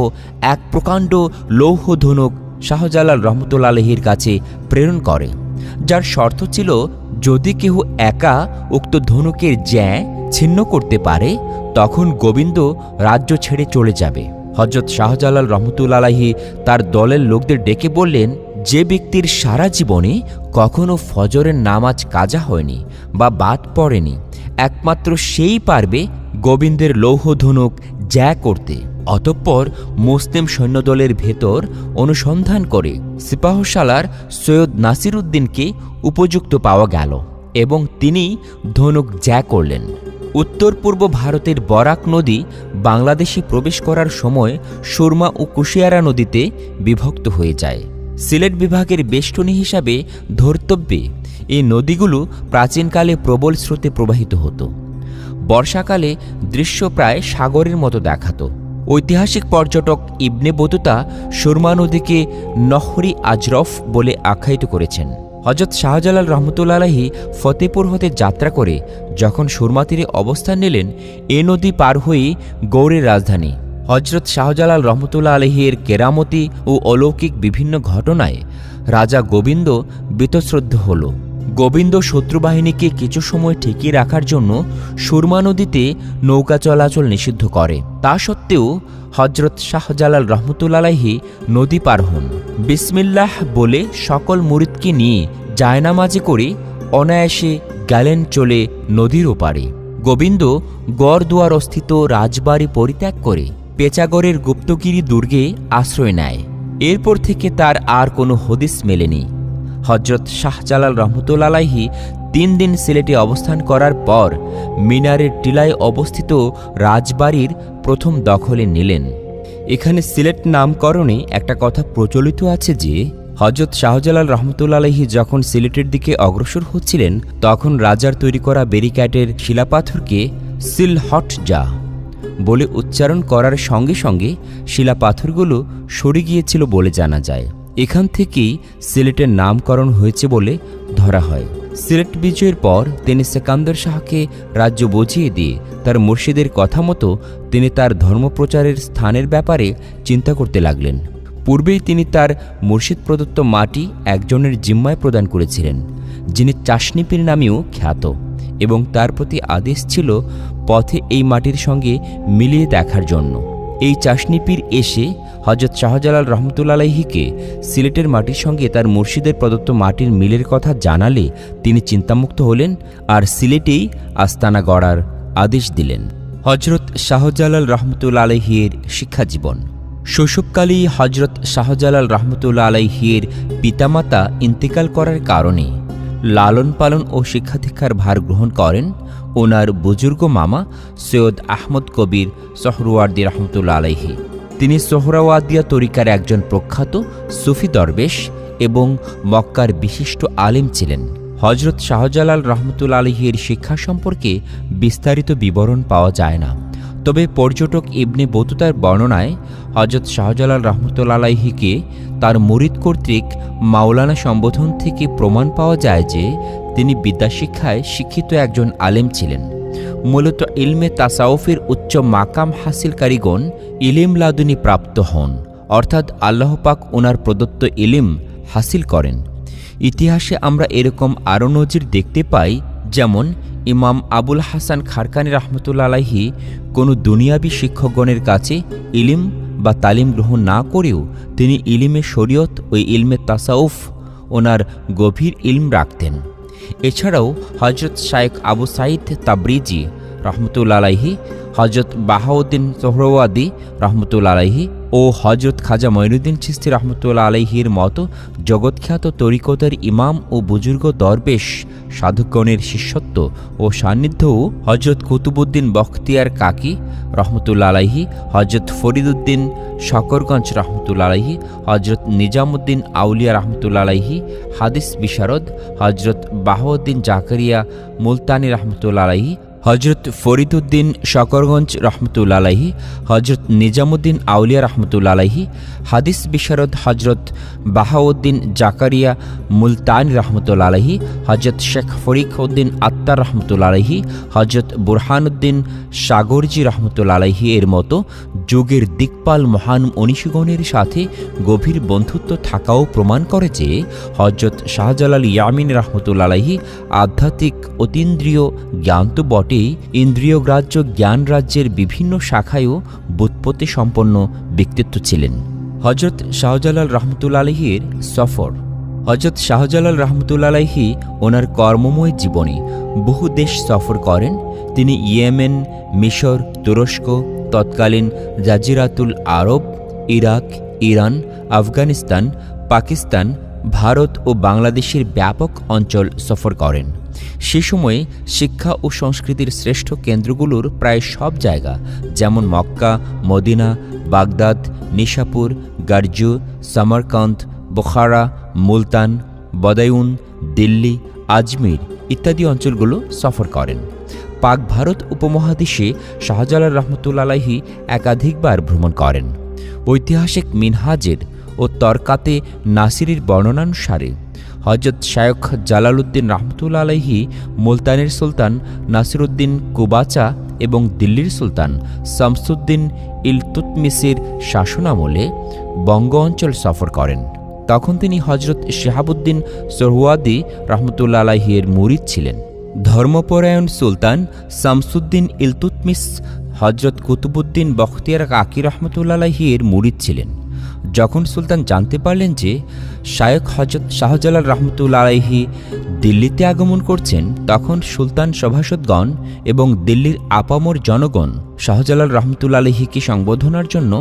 Speaker 1: এক প্রকাণ্ড লৌহ ধনুক শাহজালাল রহমতুল্লাহ আলাইহির কাছে প্রেরণ করে, যার শর্ত ছিল যদি কেহ একা উক্ত ধনুকের জ্যা ছিন্ন করতে পারে, তখন গোবিন্দ রাজ্য ছেড়ে চলে যাবে। হজরত শাহজালাল রহমতুল্লাহ আলাইহি তার দলের লোকদের ডেকে বললেন, যে ব্যক্তির সারা জীবনে কখনো ফজরের নামাজ কাজা হয়নি বা বাদ পড়েনি, একমাত্র সেই পারবে গোবিন্দের লৌহ ধনুক জ্যা করতে। অতঃপর মুসলিম সৈন্যদলের ভেতর অনুসন্ধান করে সিপাহসালার সৈয়দ নাসিরউদ্দিনকে উপযুক্ত পাওয়া গেল এবং তিনি ধনুক জ্যা করলেন। উত্তর পূর্ব ভারতের বরাক নদী বাংলাদেশে প্রবেশ করার সময় সুরমা ও কুশিয়ারা নদীতে বিভক্ত হয়ে যায়। সিলেট বিভাগের বেষ্টনী হিসাবে ধর্তব্যে এই নদীগুলো প্রাচীনকালে প্রবল স্রোতে প্রবাহিত হতো। বর্ষাকালে দৃশ্য প্রায় সাগরের মতো দেখাত। ঐতিহাসিক পর্যটক ইবনে বতুতা সুরমা নদীকে নহরি আজরফ বলে আখ্যায়িত করেছেন। হজরত শাহজালাল রহমতুল্লাহ আলাইহি ফতেপুর হতে যাত্রা করে যখন সুরমা তীরে অবস্থান নিলেন, এ নদী পার হয়েই গৌড়ের রাজধানী। হজরত শাহজালাল রহমতুল্লাহ আলাইহির কেরামতি ও অলৌকিক বিভিন্ন ঘটনায় রাজা গোবিন্দ বীতশ্রদ্ধ হল। গোবিন্দ শত্রুবাহিনীকে কিছু সময় ঠেকিয়ে রাখার জন্য সুরমা নদীতে নৌকা চলাচল নিষিদ্ধ করে। তা সত্ত্বেও হজরত শাহজালাল রহমতুল্লাহ আলাইহি নদী পার হন। বিসমিল্লাহ বলে সকল মুরিদকে নিয়ে জায়নামাজে করে অনায়াসে গেলেন চলে নদীর ওপারে। গোবিন্দ গড়দুয়ারস্থিত রাজবাড়ি পরিত্যাগ করে পেচাগড়ের গুপ্তগিরি দুর্গে আশ্রয় নেয়। এরপর থেকে তার আর কোনো হদিস মেলেনি। হজরত শাহজালাল রহমতুল্লাহ আলাইহি 3 দিন সিলেটে অবস্থান করার পর মিনারের টিলায় অবস্থিত রাজবাড়ির প্রথম দখলে নিলেন। এখানে সিলেট নামকরণে একটা কথা প্রচলিত আছে যে, হজরত শাহজালাল রহমতুল্লাহ আলাইহি যখন সিলেটের দিকে অগ্রসর হচ্ছিলেন তখন রাজার তৈরি করা ব্যারিকেডের শিলাপাথরকে সিলহট যা বলে উচ্চারণ করার সঙ্গে সঙ্গে শিলাপাথরগুলো সরে গিয়েছিল বলে জানা যায়। এখান থেকেই সিলেটের নামকরণ হয়েছে বলে ধরা হয়। সিলেট বিজয়ের পর তিনি সেকান্দর শাহকে রাজ্য বুঝিয়ে দিয়ে তার মুর্শিদের কথা মতো তিনি তার ধর্মপ্রচারের স্থানের ব্যাপারে চিন্তা করতে লাগলেন। পূর্বেই তিনি তার মুর্শিদ প্রদত্ত মাটি একজনের জিম্মায় প্রদান করেছিলেন, যিনি চাশনিপীর নামেও খ্যাত, এবং তার প্রতি আদেশ ছিল পথে এই মাটির সঙ্গে মিলিয়ে দেখার জন্য। এই চাশনিপীর এসে হজরত শাহজালাল রহমতুল্লাহ আলাইহিকে সিলেটের মাটির সঙ্গে তার মুর্শিদের প্রদত্ত মাটির মিলের কথা জানালে তিনি চিন্তামুক্ত হলেন আর সিলেটেই আস্তানা গড়ার আদেশ দিলেন। হজরত শাহজালাল রহমতুল্লাহ আলাইহির শিক্ষাজীবন। শৈশবকালেই হজরত শাহজালাল রহমতুল্লাহ আলাইহির পিতামাতা ইন্তেকাল করার কারণে লালন পালন ও শিক্ষাদীক্ষার ভার গ্রহণ করেন ওনার বুজুর্গ মামা সৈয়দ আহমদ কবির সোহরাওয়ার্দী রহমতুল্লাহ আলাইহি। তিনি সোহরাওয়ার্দিয়া তরিকার একজন প্রখ্যাত সুফি দরবেশ এবং মক্কার বিশিষ্ট আলেম ছিলেন। হজরত শাহজালাল রহমতুল্লাহ আলাইহির শিক্ষা সম্পর্কে বিস্তারিত বিবরণ পাওয়া যায় না, তবে পর্যটক ইবনে বতুতার বর্ণনায় হজরত শাহজালাল রহমতুল্লাহ আলাইহিকে তার মুরিদ কর্তৃক মাওলানা সম্বোধন থেকে প্রমাণ পাওয়া যায় যে তিনি বিদ্যাশিক্ষায় শিক্ষিত একজন আলেম ছিলেন। মূলত ইলমে তাসাউফের উচ্চ মাকাম হাসিলকারীগণ ইলিম লাদুনি প্রাপ্ত হন, অর্থাৎ আল্লাহ পাক ওনার প্রদত্ত ইলিম হাসিল করেন। ইতিহাসে আমরা এরকম আরও নজির দেখতে পাই, যেমন ইমাম আবুল হাসান খারকানি রহমতুল্লাহ আলাইহি কোনো দুনিয়াবি শিক্ষকগণের কাছে ইলিম বা তালিম গ্রহণ না করেও তিনি ইলিমে শরীয়ত ও ইলমে তাসাউফ ওনার গভীর ইলম রাখতেন। এছাড়াও হজরত শায়েখ আবু সাঈদ তাবরিজি রহমতুল্লাহ আলাইহি, হজরত বাহাউদ্দিন সোহরাওয়ার্দী রহমতুল্লাহ আলাইহি ও হজরত খাজা মঈনুদ্দিন চিশতি রহমতুল্লাহ আলাইহির মতো জগৎখ্যাত তরিকতের ইমাম ও বুজুর্গ দরবেশ সাধুগণের শিষ্যত্ব ও সান্নিধ্যও হজরত কুতুবুদ্দিন বখতিয়ার কাকি রহমতুল্লাহ আলাইহি, হজরত ফরিদুদ্দিন শকরগঞ্জ রহমতুল্লাহ আলাইহি, হজরত নিজামুদ্দিন আউলিয়া রহমতুল্লাহ আলাইহি হাদিস বিশারদ, হজরত বাহাউদ্দিন জাকারিয়া মুলতানি রহমতুল্লাহ আলাইহি, হজরত ফরিদুদ্দিন শকরগঞ্জ রহমতুল্লাহ আলাইহি, হজরত নিজামুদ্দিন আউলিয়া রহমতুল্লাহ আলাইহি হাদিস বিশারদ, হজরত বাহাউদ্দিন জাকারিয়া মুলতানি রহমতুল্লাহ আলাইহি, হজরত শেখ ফরিদউদ্দিন আত্তার রহমতুল্লাহ আলাইহি, হজরত বুরহানুদ্দিন সাগরজি রহমতুল্লাহ আলাইহি এর মতো যুগের দিকপাল মহান মনীষীগণের সাথে গভীর বন্ধুত্ব থাকাও প্রমাণ করে যে হজরত শাহজালাল ইয়ামিন রহমতুল্লাহ আলাইহি আধ্যাত্মিক অতীন্দ্রিয় জ্ঞান তো বটে, ইন্দ্রিয়গ্রাহ্য জ্ঞান রাজ্যের বিভিন্ন শাখায়ও ব্যুৎপত্তি সম্পন্ন ব্যক্তিত্ব ছিলেন। হজরত শাহজালাল রহমতুল্লাহ আলাইহির সফর। হজরত শাহজালাল রহমতুল্লাহ আলাইহি ওনার কর্মময় জীবনে বহু দেশ সফর করেন। তিনি ইয়েমেন, মিশর, তুরস্ক, তৎকালীন জাজিরাতুল আরব, ইরাক, ইরান, আফগানিস্তান, পাকিস্তান, ভারত ও বাংলাদেশের ব্যাপক অঞ্চল সফর করেন। সে সময়ে শিক্ষা ও সংস্কৃতির শ্রেষ্ঠ কেন্দ্রগুলোর প্রায় সব জায়গা, যেমন মক্কা, মদিনা, বাগদাদ, নিশাপুর, গার্জু, সামারকান্দ, বুখারা, মুলতান, বদায়ুন, দিল্লি, আজমির ইত্যাদি অঞ্চলগুলো সফর করেন। পাক ভারত উপমহাদেশে শাহজালাল রহমতুল্লাহ আলাইহি একাধিকবার ভ্রমণ করেন। ঐতিহাসিক মিনহাজের ও তরকাতে নাসিরের বর্ণনানুসারে হজরত শায়খ জালালউদ্দিন রহমতুল্লাহ আলাইহি মুলতানের সুলতান নাসিরউদ্দিন কুবাচা এবং দিল্লির সুলতান শামসুদ্দিন ইলতুতমিসের শাসনামলে বঙ্গ অঞ্চল সফর করেন। তখন তিনি হজরত শিহাবুদ্দিন সোহরাওয়ার্দী রহমতুল্লাহ আলাইহির মুরিদ ছিলেন। ধর্মপরায়ণ সুলতান শামসুদ্দিন ইলতুতমিস হজরত কুতুবুদ্দিন বখতিয়ার কাকি রহমতুল্লাহ আলাইহির মুরিদ ছিলেন। যখন সুলতান জানতে পারলেন যে শায়খ হজরত শাহজালাল রহমতুল্লাহ আলাইহি দিল্লিতে আগমন করছেন, তখন সুলতান সভাসদগণ এবং দিল্লির আপামর জনগণ শাহজালাল রহমতুল্লাহ আলাইহিকে সংবর্ধনার জন্য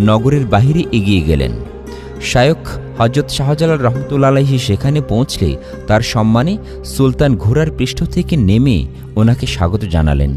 Speaker 1: নগরের বাহিরে এগিয়ে গেলেন। শায়খ হজরত শাহজালাল রহমতুল্লাহ আলাইহি সেখানে পৌঁছলে তার সম্মানে সুলতান ঘোড়ার পৃষ্ঠ থেকে নেমে ওনাকে স্বাগত জানালেন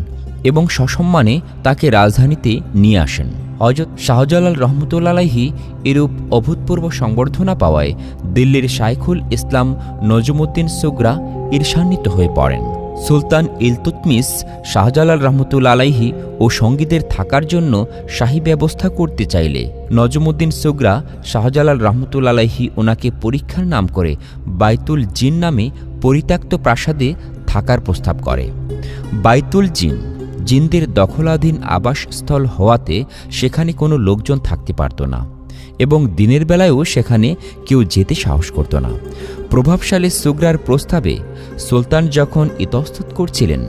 Speaker 1: এবং সসম্মানে তাকে রাজধানীতে নিয়ে আসেন। হজরত শাহজালাল রহমতুল্লাহ আলাইহি এরূপ অভূতপূর্ব সংবর্ধনা পাওয়ায় দিল্লির শাইখুল ইসলাম নজমুদ্দিন সুগরা ঈর্ষান্বিত হয়ে পড়েন। সুলতান ইলতুতমিস শাহজালাল রহমতুল্লাহ আলাইহি ও সঙ্গীদের থাকার জন্য শাহী ব্যবস্থা করতে চাইলে নজমুদ্দিন সুগরা শাহজালাল রহমতুল্লাহ আলাইহি ওনাকে পরীক্ষার নাম করে বাইতুল জিন নামে পরিত্যক্ত প্রাসাদে থাকার প্রস্তাব করে। বাইতুল জিন জিনদের দখলাধীন আবাসস্থল হওয়াতে সেখানে কোনো লোকজন থাকতে পারত না এবং দিনের বেলায়ও সেখানে কেউ যেতে সাহস করত না। প্রভাবশালী সুগরার প্রস্তাবে সুলতান যখন ইতস্তত করছিলেন,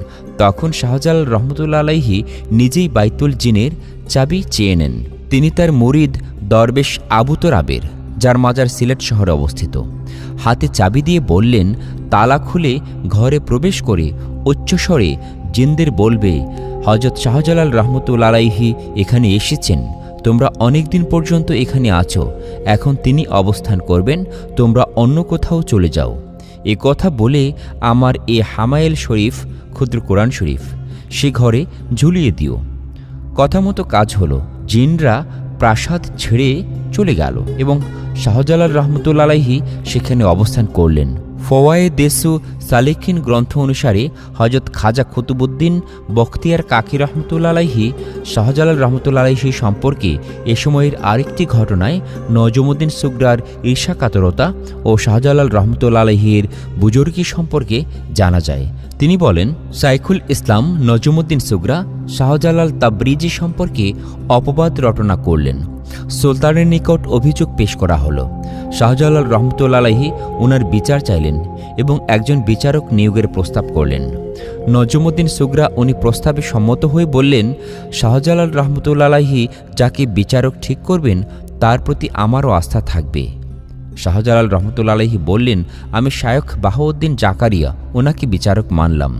Speaker 1: তখন শাহজালাল রহমতুল্লাহ আলাইহি নিজেই বাইতুল জিনের চাবি চেয়ে নেন। তিনি তার মুরিদ দরবেশ আবু তোরাবের, যার মাজার সিলেট শহরে অবস্থিত, হাতে চাবি দিয়ে বললেন, তালা খুলে ঘরে প্রবেশ করে উচ্চস্বরে জিনদের বলবে, হজরত শাহজালাল রহমতুল্লাহ আলাইহি এখানে এসেছেন, তোমরা অনেক দিন পর্যন্ত এখানে আছো, এখন তিনি অবস্থান করবেন, তোমরা অন্য কোথাও চলে যাও। এ কথা বলে আমার এ হামায়েল শরীফ, ক্ষুদ্র কোরআন শরীফ, সে ঘরে ঝুলিয়ে দিও। কথা মতো কাজ হলো। জিনরা প্রাসাদ ছেড়ে চলে গেল এবং শাহজালাল রহমতুল্লাহ আলাইহি সেখানে অবস্থান করলেন। ফওয়ায়েদেসু সালিকিন গ্রন্থ অনুসারে হজরত খাজা কুতুবুদ্দিন বখতিয়ার কাকি রহমতুল্লাহ আলাইহি শাহজালাল রহমতুল্লাহ আলাইহি সম্পর্কে এ সময়ের আরেকটি ঘটনায় নজমুদ্দিন সুগরার ঈর্ষাকাতরতা ও শাহজালাল রহমতুল্লাহ আলাইহির বুজুর্গি সম্পর্কে জানা যায়। তিনি বলেন, শাইখুল ইসলাম নজমুদ্দিন সুগরা শাহজালাল তাবরিজি সম্পর্কে অপবাদ রটনা করলেন। সুলতানের নিকট অভিযোগ পেশ করা হলো। শাহজালাল রহমতুল্লাহ আলাইহি ওনার বিচার চাইলেন এবং একজন বিচারক নিয়োগের প্রস্তাব করলেন। নজমুদ্দিন সুগরা উনি প্রস্তাবে সম্মত হয়ে বললেন, শাহজালাল রহমতুল্লাহ আলাইহি যাকে বিচারক ঠিক করবেন তার প্রতি আমারও আস্থা থাকবে। শাহজালাল রহমতুল্লাহ আলাইহি বললেন, আমি শায়খ বাহাউদ্দিন জাকারিয়া ওনাকে বিচারক মানলাম।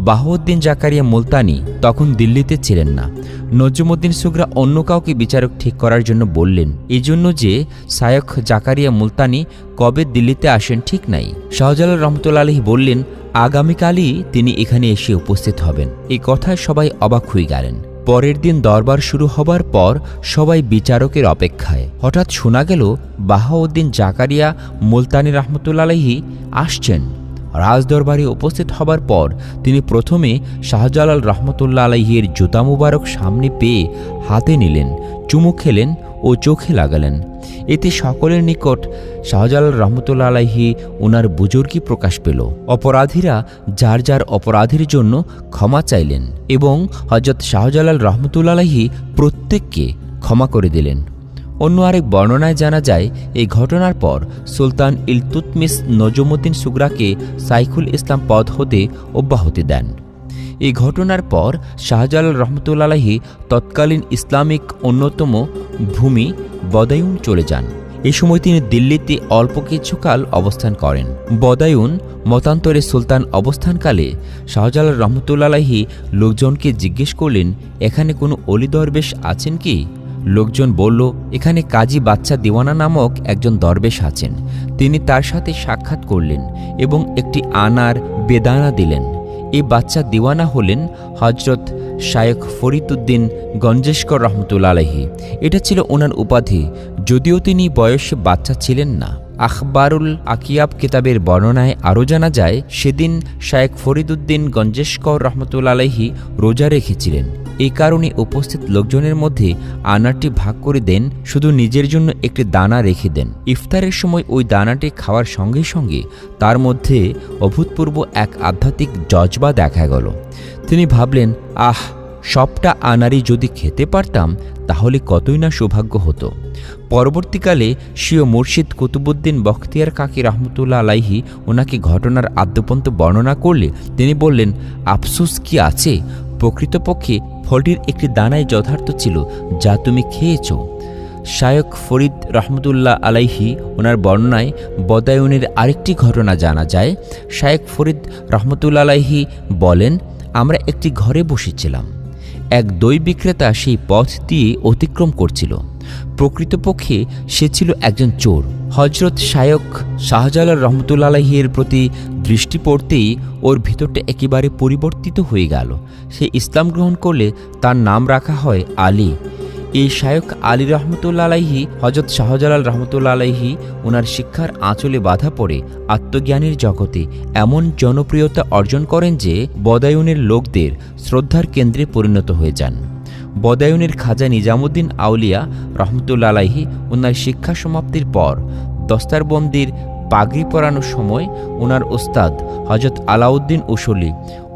Speaker 1: বাহাউদ্দিন জাকারিয়া মুলতানি তখন দিল্লিতে ছিলেন না। নজমুদ্দিন সুগরা অন্য কাউকে বিচারক ঠিক করার জন্য বললেন, এই জন্য যে শায়খ জাকারিয়া মুলতানি কবে দিল্লিতে আসেন ঠিক নাই। শাহজালাল রহমতুল্লাহ আলাইহি বললেন, আগামীকালই তিনি এখানে এসে উপস্থিত হবেন। এই কথায় সবাই অবাক হয়ে গেলেন। পরের দিন দরবার শুরু হবার পর সবাই বিচারকের অপেক্ষায়। হঠাৎ শোনা গেল বাহাউদ্দিন জাকারিয়া মুলতানি রহমতুল্লাহ আলাইহি আসছেন। রাজদরবারে উপস্থিত হবার পর তিনি প্রথমে শাহজালাল রহমতুল্লাহ আলাইহির জুতা মুবারক সামনে পেয়ে হাতে নিলেন, চুমু খেলেন ও চোখে লাগালেন। এতে সকলের নিকট শাহজালাল রহমতুল্লাহ আলাইহি ওনার বুজুর্গি প্রকাশ পেল। অপরাধীরা যার যার অপরাধের জন্য ক্ষমা চাইলেন এবং হযরত শাহজালাল রহমতুল্লাহ আলাইহি প্রত্যেককে ক্ষমা করে দিলেন। অন্য আরেক বর্ণনায় জানা যায়, এই ঘটনার পর সুলতান ইলতুতমিস নজমুদ্দিন সুগরাকে শাইখুল ইসলাম পদ হতে অব্যাহতি দেন। এই ঘটনার পর শাহজালাল রহমতুল্লাহ আলাইহি তৎকালীন ইসলামিক অন্যতম ভূমি বদায়ুন চলে যান। এ সময় তিনি দিল্লিতে অল্প কিছুকাল অবস্থান করেন। বদায়ুন মতান্তরে সুলতান অবস্থানকালে শাহজালাল রহমতুল্লাহ আলাইহি লোকজনকে জিজ্ঞেস করলেন, এখানে কোনো অলি দরবেশ আছেন কি? লোকজন বলল, এখানে কাজী বাচ্চা দিওয়ানা নামক একজন দরবেশ আছেন। তিনি তার সাথে সাক্ষাৎ করলেন এবং একটি আনার বেদানা দিলেন। এই বাচ্চা দিওয়ানা হলেন হজরত শায়খ ফরিদউদ্দিন গঞ্জেশকর রহমতুল্লাহ আলাইহি। এটা ছিল ওনার উপাধি, যদিও তিনি বয়সে বাচ্চা ছিলেন না। আখবারুল আকিয়াব কিতাবের বর্ণনায় আরও জানা যায়, সেদিন শায়েখ ফরিদউদ্দিন গঞ্জেশকর রহমতুল্লাহ আলাইহি রোজা রেখেছিলেন। এই কারণে উপস্থিত লোকজনের মধ্যে আনারটি ভাগ করে দেন, শুধু নিজের জন্য একটি দানা রেখে দেন। ইফতারের সময় ওই দানাটি খাওয়ার সঙ্গে সঙ্গে তার মধ্যে অভূতপূর্ব এক আধ্যাত্মিক জজবা দেখা গেল। তিনি ভাবলেন, আহ, সবটা আনারই যদি খেতে পারতাম তাহলে কতই না সৌভাগ্য হতো। পরবর্তীকালে স্বীয় মুর্শিদ কুতুবুদ্দিন বখতিয়ার কাকি রহমতুল্লাহ আলাইহি ওনাকে ঘটনার আদ্যপন্ত বর্ণনা করলে তিনি বললেন, আফসোস কি আছে, প্রকৃতপক্ষে ফলটির একটি দানাই যথার্থ ছিল যা তুমি খেয়েছ। শায়খ ফরিদ রহমতুল্লাহ আলাইহি ওনার বর্ণনায় বদায়ুনের আরেকটি ঘটনা জানা যায়। শায়খ ফরিদ রহমতুল্লাহ আলাইহি বলেন, আমরা একটি ঘরে বসেছিলাম। এক দই বিক্রেতা সেই পথ দিয়ে অতিক্রম করছিল। প্রকৃতপক্ষে সে ছিল একজন চোর। হজরত শায়খ শাহজালাল রহমতুল্লাহ আলাইহির প্রতি দৃষ্টি পড়তেই ওর ভিতরটা একেবারে পরিবর্তিত হয়ে গেল। সে ইসলাম গ্রহণ করলে তার নাম রাখা হয় আলী। এই শায়খ আলী রহমতুল্লাহ আলাইহি হজরত শাহজালাল রহমতুল্লাহ আলাইহি ওনার শিক্ষার আঁচলে বাধা পড়ে আত্মজ্ঞানের জগতে এমন জনপ্রিয়তা অর্জন করেন যে বদায়ুনের লোকদের শ্রদ্ধার কেন্দ্রে পরিণত হয়ে যান। বদায়ুনের খাজা নিজামুদ্দিন আউলিয়া রহমতুল্লাহ আলাইহি ওনার শিক্ষা সমাপ্তির পর দস্তারবন্দির পাগড়ি পরানোর সময় ওনার ওস্তাদ হজরত আলাউদ্দিন উসুলি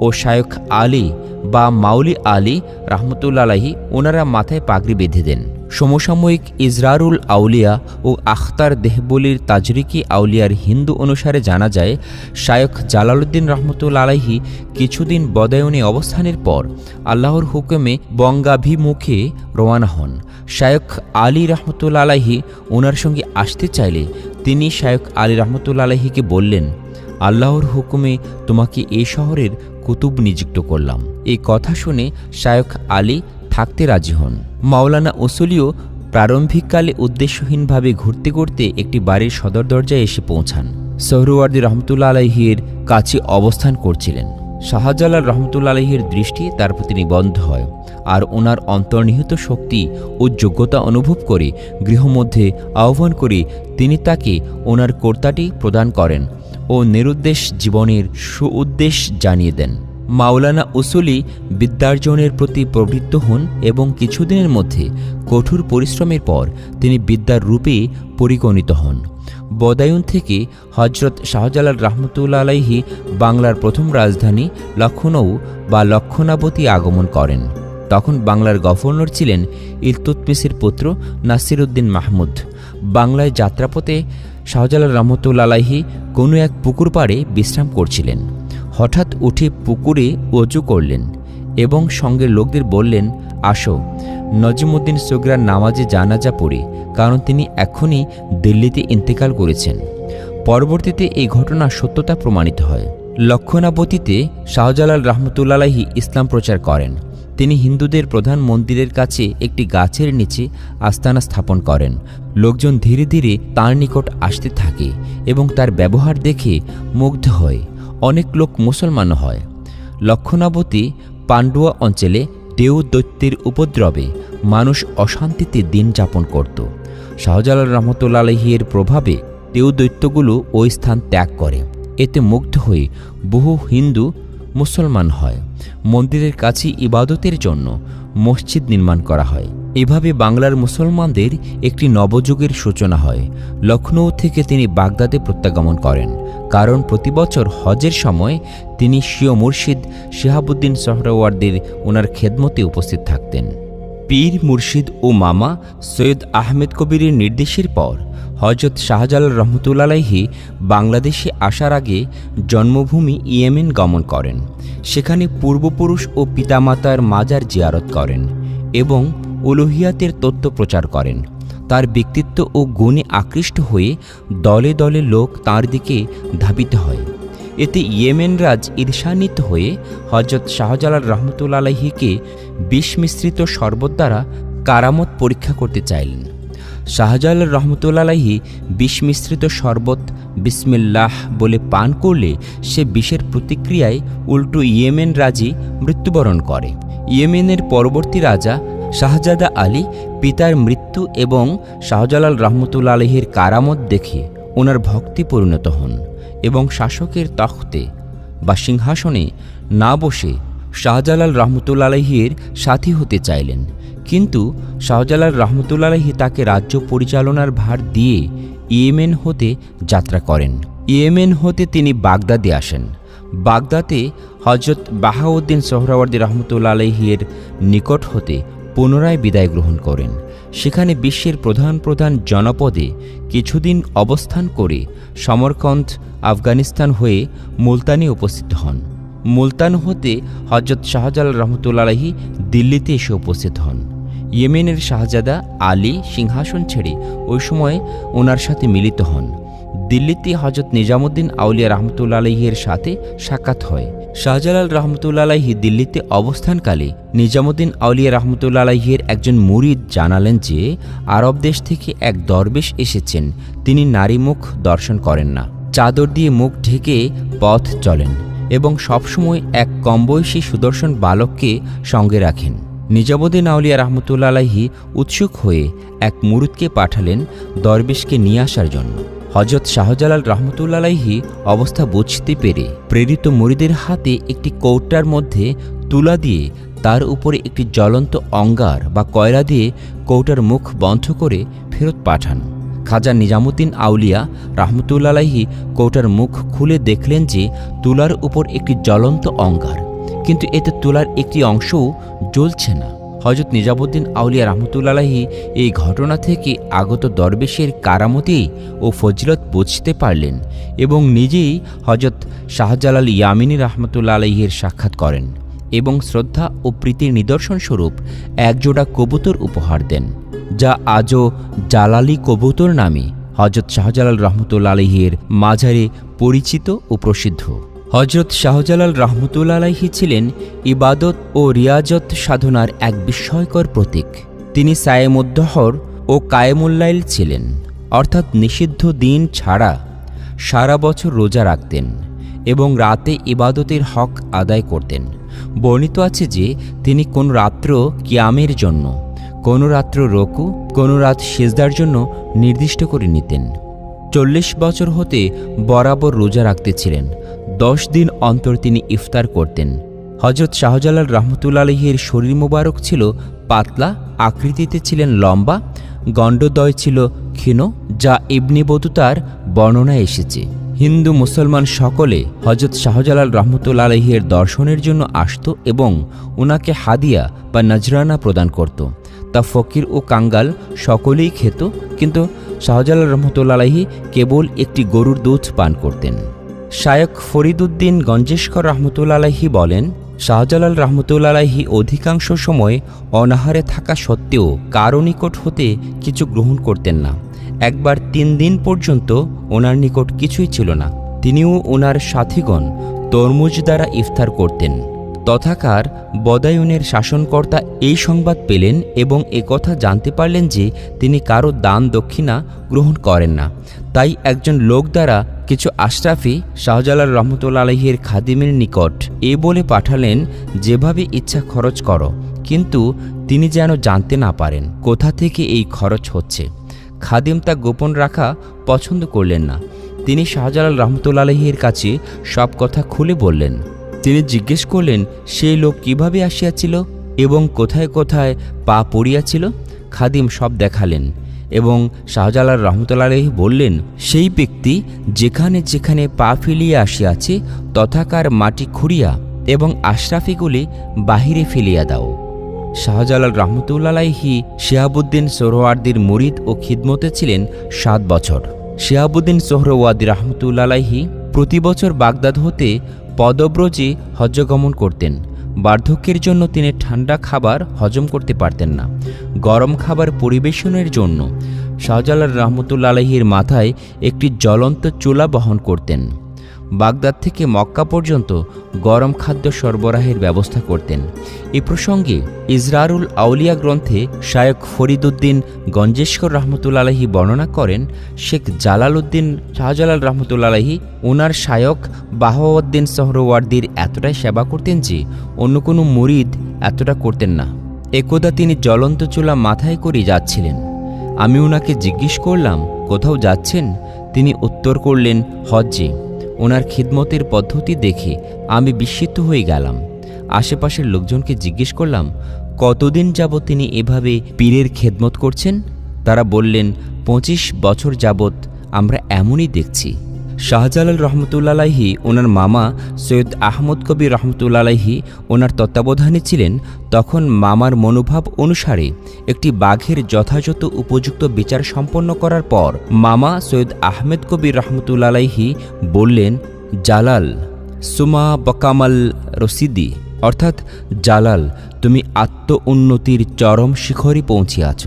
Speaker 1: ও শায়খ আলী বা মাউলি আলী রহমতুল্লাহ আলাইহি ওনারা মাথায় পাগড়ি বেঁধে দেন। সমসাময়িক ইজরারুল আউলিয়া ও আখতার দেহবলির তাজরিকি আউলিয়ার হিন্দু অনুসারে জানা যায়, শায়খ জালালউদ্দিন রহমতুল্লাহ আলাইহি কিছুদিন বদায়ুনে অবস্থানের পর আল্লাহর হুকুমে বঙ্গাভিমুখে রওয়ানা হন। শায়খ আলী রহমতুল্লাহ আলাইহি ওনার সঙ্গে আসতে চাইলে তিনি শায়খ আলী রহমতুল্লাহ আলাইহিকে বললেন, আল্লাহর হুকুমে তোমাকে এই শহরের কুতুব নিযুক্ত করলাম। এই কথা শুনে শায়খ আলী থাকতে রাজি হন। মাওলানা উসুলিও প্রারম্ভিককালে উদ্দেশ্যহীনভাবে ঘুরতে ঘুরতে একটি বাড়ির সদর দরজায় এসে পৌঁছান। সোহরাওয়ার্দী রহমতুল্লাহ আলাইহির কাছে অবস্থান করছিলেন। শাহজালাল রহমতুল্লাহ আলাইহির দৃষ্টি তার প্রতি নিবদ্ধ হয়, আর ওনার অন্তর্নিহিত শক্তি ও যোগ্যতা অনুভব করে গৃহমধ্যে আহ্বান করে তিনি তাকে ওনার কর্তাটি প্রদান করেন ও নিরুদ্দেশ জীবনের সুউদ্দেশ জানিয়ে দেন। মাওলানা উসুলি বিদ্যার্জনের প্রতি প্রবৃত্ত হন এবং কিছুদিনের মধ্যে কঠোর পরিশ্রমের পর তিনি বিদ্যার রূপে পরিগণিত হন। বদায়ুন থেকে হজরত শাহজালাল রহমতুল্লাহ আলাইহি বাংলার প্রথম রাজধানী লখনৌ বা লক্ষণাবতী আগমন করেন। তখন বাংলার গভর্নর ছিলেন ইলতুৎমিশের পুত্র নাসিরউদ্দিন মাহমুদ। বাংলায় যাত্রাপথে শাহজালাল রহমতুল্লাহ আলাইহি কোনো এক পুকুর পাড়ে বিশ্রাম করছিলেন। হঠাৎ উঠে পুকুরে ওযু করলেন এবং সঙ্গের লোকদের বললেন, আসো নজিমউদ্দিন সুগরার নামাজে জানাজা পড়ি, কারণ তিনি এখনই দিল্লিতে ইন্তেকাল করেছেন। পরবর্তীতে এই ঘটনার সত্যতা প্রমাণিত হয়। লক্ষণাবতীতে শাহজালাল রহমতুল্লাহ আলাইহি ইসলাম প্রচার করেন। তিনি হিন্দুদের প্রধান মন্দিরের কাছে একটি গাছের নিচে আস্তানা স্থাপন করেন। লোকজন ধীরে ধীরে তাঁর নিকট আসতে থাকে এবং তার ব্যবহার দেখে মুগ্ধ হয়। অনেক লোক মুসলমানও হয়। লক্ষণাবতী পান্ডুয়া অঞ্চলে দেও দৈত্যের উপদ্রবে মানুষ অশান্তিতে দিন যাপন করত। শাহজালাল রহমতুল্লাহ আলাইহির প্রভাবে দেও দৈত্যগুলো ওই স্থান ত্যাগ করে। এতে মুগ্ধ হয়ে বহু হিন্দু মুসলমান হয়। মন্দিরের কাছে ইবাদতের জন্য মসজিদ নির্মাণ করা হয়। এভাবে বাংলার মুসলমানদের একটি নবযুগের সূচনা হয়। লখনৌ থেকে তিনি বাগদাদে প্রত্যাগমন করেন, কারণ প্রতিবছর হজের সময় তিনি স্বীয় মুর্শিদ শিহাবুদ্দিন সোহরাওয়ার্দীর ওনার খেদমতে উপস্থিত থাকতেন। পীর মুর্শিদ ও মামা সৈয়দ আহমেদ কবিরের নির্দেশের পর হজরত শাহজালাল রহমতুল্লাহ আলাইহি বাংলাদেশে আসার আগে জন্মভূমি ইয়েমেন গমন করেন। সেখানে পূর্বপুরুষ ও পিতামাতার মাজার জিয়ারত করেন এবং উলুহিয়াতের তত্ত্ব প্রচার করেন। তার ব্যক্তিত্ব ও গুণে আকৃষ্ট হয়ে দলে দলে লোক তাঁর দিকে ধাবিত হয়। এতে ইয়েমেন রাজ ঈর্ষান্বিত হয়ে হজরত শাহজালাল রহমতুল্লাহ আলাইহিকে বিষ মিশ্রিত শরবত দ্বারা কারামত পরীক্ষা করতে চাইলেন। শাহজালাল রহমতুল্লাহ আলাইহি বিষ মিশ্রিত শরবত বিসমিল্লাহ বলে পান করলে সে বিষের প্রতিক্রিয়ায় উল্টো ইয়েমেন রাজি মৃত্যুবরণ করে। ইয়েমেনের পরবর্তী রাজা শাহজাদা আলী পিতার মৃত্যু এবং শাহজালাল রহমতুল্লাহ আলাইহির কারামত দেখে ওনার ভক্তি পরিণত হন এবং শাসকের তখতে বা সিংহাসনে না বসে শাহজালাল রহমতুল্লাহ আলাইহির সাথী হতে চাইলেন, কিন্তু শাহজালাল রহমতুল্লাহ আলাইহি তাকে রাজ্য পরিচালনার ভার দিয়ে ইয়েমেন হতে যাত্রা করেন। ইয়েমেন হতে তিনি বাগদাদে আসেন। বাগদাদে হজরত বাহাউদ্দিন সোহরাওয়ার্দী রহমতুল্লাহ আলাইহির নিকট হতে পুনরায় বিদায় গ্রহণ করেন। সেখানে বিশ্বের প্রধান প্রধান জনপদে কিছুদিন অবস্থান করে সমরকন্দ, আফগানিস্তান হয়ে মুলতানে উপস্থিত হন। মুলতান হতে হজরত শাহজালাল রহমতুল্লাহ আলাইহি দিল্লিতে এসে উপস্থিত হন। ইয়েমেনের শাহজাদা আলী সিংহাসন ছেড়ে ওই সময় ওনার সাথে মিলিত হন। দিল্লিতে হজরত নিজামুদ্দিন আউলিয়া রহমতুল্লাহ আলাইহির সাথে সাক্ষাৎ হয়। শাহজালাল রহমতুল্লাহ আলাইহি দিল্লিতে অবস্থানকালে নিজামুদ্দিন আউলিয়া রহমতুল্লাহ আলাইহির একজন মুরিদ জানালেন যে আরব দেশ থেকে এক দরবেশ এসেছেন, তিনি নারী মুখ দর্শন করেন না, চাদর দিয়ে মুখ ঢেকে পথ চলেন এবং সবসময় এক কমবয়সী সুদর্শন বালককে সঙ্গে রাখেন। নিজামুদ্দিন আউলিয়া রহমতুল্লাহ আলাইহি উৎসুক হয়ে এক মুরিদকে পাঠালেন দরবেশকে নিয়ে আসার জন্য। হজরত শাহজালাল রহমতুল্লাহ আলাইহি অবস্থা বুঝতে পেরে প্রেরিত মুরিদের হাতে একটি কৌটার মধ্যে তুলা দিয়ে তার উপরে একটি জ্বলন্ত অঙ্গার বা কয়লা দিয়ে কৌটার মুখ বন্ধ করে ফেরত পাঠান। খাজা নিজামুদ্দিন আউলিয়া রহমতুল্লাহ আলাইহি কৌটার মুখ খুলে দেখলেন যে তুলার উপর একটি জ্বলন্ত অঙ্গার, কিন্তু এতে তুলার একটি অংশও জ্বলছে না। হজরত নিজামুদ্দিন আউলিয়া রহমতুল্লাহ আলাইহি এই ঘটনা থেকে আগত দরবেশের কারামতি ও ফজিলত বুঝতে পারলেন এবং নিজেই হজরত শাহজালাল ইয়ামিনী রহমতুল্লাহ আলাইহির সাক্ষাৎ করেন এবং শ্রদ্ধা ও প্রীতির নিদর্শন স্বরূপ একজোড়া কবুতর উপহার দেন, যা আজও জালালি কবুতর নামে হজরত শাহজালাল রহমতুল্লাহ আলাইহির মাঝারে পরিচিত ও প্রসিদ্ধ। হজরত শাহজালাল রহমতুল্লাহ আলাইহি ছিলেন ইবাদত ও রিয়াজত সাধনার এক বিস্ময়কর প্রতীক। তিনি সায়েমুদ্দহর ও কায়েমুল্লাইল ছিলেন, অর্থাৎ নিষিদ্ধ দিন ছাড়া সারা বছর রোজা রাখতেন এবং রাতে ইবাদতের হক আদায় করতেন। বর্ণিত আছে যে তিনি কোন রাত্র কিয়ামের জন্য, কোন রাত্র রকু, কোন রাত সেজদার জন্য নির্দিষ্ট করে নিতেন। 40 বছর হতে বরাবর রোজা রাখতেছিলেন। 10 দিন অন্তর তিনি ইফতার করতেন। হজরত শাহজালাল রহমতুল্লাহ আলাইহির শরীর মোবারক ছিল পাতলা, আকৃতিতে ছিলেন লম্বা, গণ্ডদ্বয় ছিল ক্ষীণ, যা ইবনে বতুতার বর্ণনায় এসেছে। হিন্দু মুসলমান সকলে হজরত শাহজালাল রহমতুল্লাহ আলাইহির দর্শনের জন্য আসত এবং ওনাকে হাদিয়া বা নজরানা প্রদান করত। তা ফকির ও কাঙ্গাল সকলেই খেত, কিন্তু শাহজালাল রহমতুল্লাহ আলাইহি কেবল একটি গরুর দুধ পান করতেন। শায়খ ফরিদুদ্দিন গঞ্জেশকর রহমতুল্লাহ আলাইহি বলেন, শাহজালাল রহমতুল্লাহ আলাইহি অধিকাংশ সময় অনাহারে থাকা সত্ত্বেও কারো নিকট হতে কিছু গ্রহণ করতেন না। একবার 3 দিন পর্যন্ত ওনার নিকট কিছুই ছিল না। তিনিও ওনার সাথীগণ তরমুজ দ্বারা ইফতার করতেন। তথাকার বদায়ুনের শাসনকর্তা এই সংবাদ পেলেন এবং একথা জানতে পারলেন যে তিনি কারো দান দক্ষিণা গ্রহণ করেন না। তাই একজন লোক দ্বারা কিছু আশরাফি শাহজালাল রহমতুল্লাহ আলাইহির খাদিমের নিকট এ বলে পাঠালেন, যেভাবে ইচ্ছা খরচ করো, কিন্তু তিনি যেন জানতে না পারেন কোথা থেকে এই খরচ হচ্ছে। খাদিম তা গোপন রাখা পছন্দ করলেন না। তিনি শাহজালাল রহমতুল্লাহ আলাইহির কাছে সব কথা খুলে বললেন। তিনি জিজ্ঞেস করলেন সেই লোক কিভাবে আসিয়াছিল এবং কোথায় কোথায় পা পড়িয়াছিল। খাদিম সব দেখালেন এবং শাহজালাল রহমতুল্লাহ আলাইহি বললেন, সেই ব্যক্তি যেখানে যেখানে পা ফেলিয়া আসিয়াছে তথাকার মাটি খুঁড়িয়া এবং আশরাফিগুলি বাহিরে ফেলিয়া দাও। শাহজালাল রহমতুল্লাহ আলাইহি শিহাবুদ্দিন সোহরাওয়ার্দীর মুরিদ ও খিদমতে ছিলেন 7 বছর। শিহাবুদ্দিন সোহরাওয়ার্দী রহমতুল্লাহ আলাইহি প্রতি বছর বাগদাদ হতে পদব্রজে হজ্জগমন করতেন। বার্ধক্যের জন্য তিনি ঠান্ডা খাবার হজম করতে পারতেন না। গরম খাবার পরিবেশনের জন্য শাহজালাল রহমতুল্লাহ আলাইহির মাথায় একটি জ্বলন্ত চুলা বহন করতেন। বাগদাদ থেকে মক্কা পর্যন্ত গরম খাদ্য সরবরাহের ব্যবস্থা করতেন। এ প্রসঙ্গে ইজরারুল আউলিয়া গ্রন্থে শায়খ ফরিদুদ্দিন গঞ্জেশকর রহমতুল্লাহ আলাইহি বর্ণনা করেন, শেখ জালালউদ্দিন শাহজালাল রহমতুল্লাহ আলাইহি ওনার শায়খ বাহাউদ্দিন সোহরাওয়ার্দীর এতটাই সেবা করতেন যে অন্য কোনো মুরিদ এতটা করতেন না। একদা তিনি জ্বলন্ত চুলা মাথায় করে যাচ্ছিলেন। আমি ওনাকে জিজ্ঞেস করলাম, কোথাও যাচ্ছেন? তিনি উত্তর করলেন, হজ্জে। ওনার খিদমতের পদ্ধতি দেখে আমি বিস্মিত হয়ে গেলাম। আশেপাশের লোকজনকে জিজ্ঞেস করলাম, কতদিন যাবৎ তিনি এভাবে পীরের খেদমত করছেন? তারা বললেন, 25 বছর যাবৎ আমরা এমনই দেখছি। শাহজালাল রহমতুল্লাহ আলাইহি ওনার মামা সৈয়দ আহমদ কবির রহমতুল্লাহ আলাইহি ওনার তত্ত্বাবধানে ছিলেন। তখন মামার মনোভাব অনুসারে একটি বাঘের যথাযথ উপযুক্ত বিচার সম্পন্ন করার পর মামা সৈয়দ আহমেদ কবির রহমতুল্লাহ আলাইহি বললেন, জালাল সুমা বকামাল রসিদি, অর্থাৎ জালাল, তুমি আত্ম উন্নতির চরম শিখরে পৌঁছিয়াছ।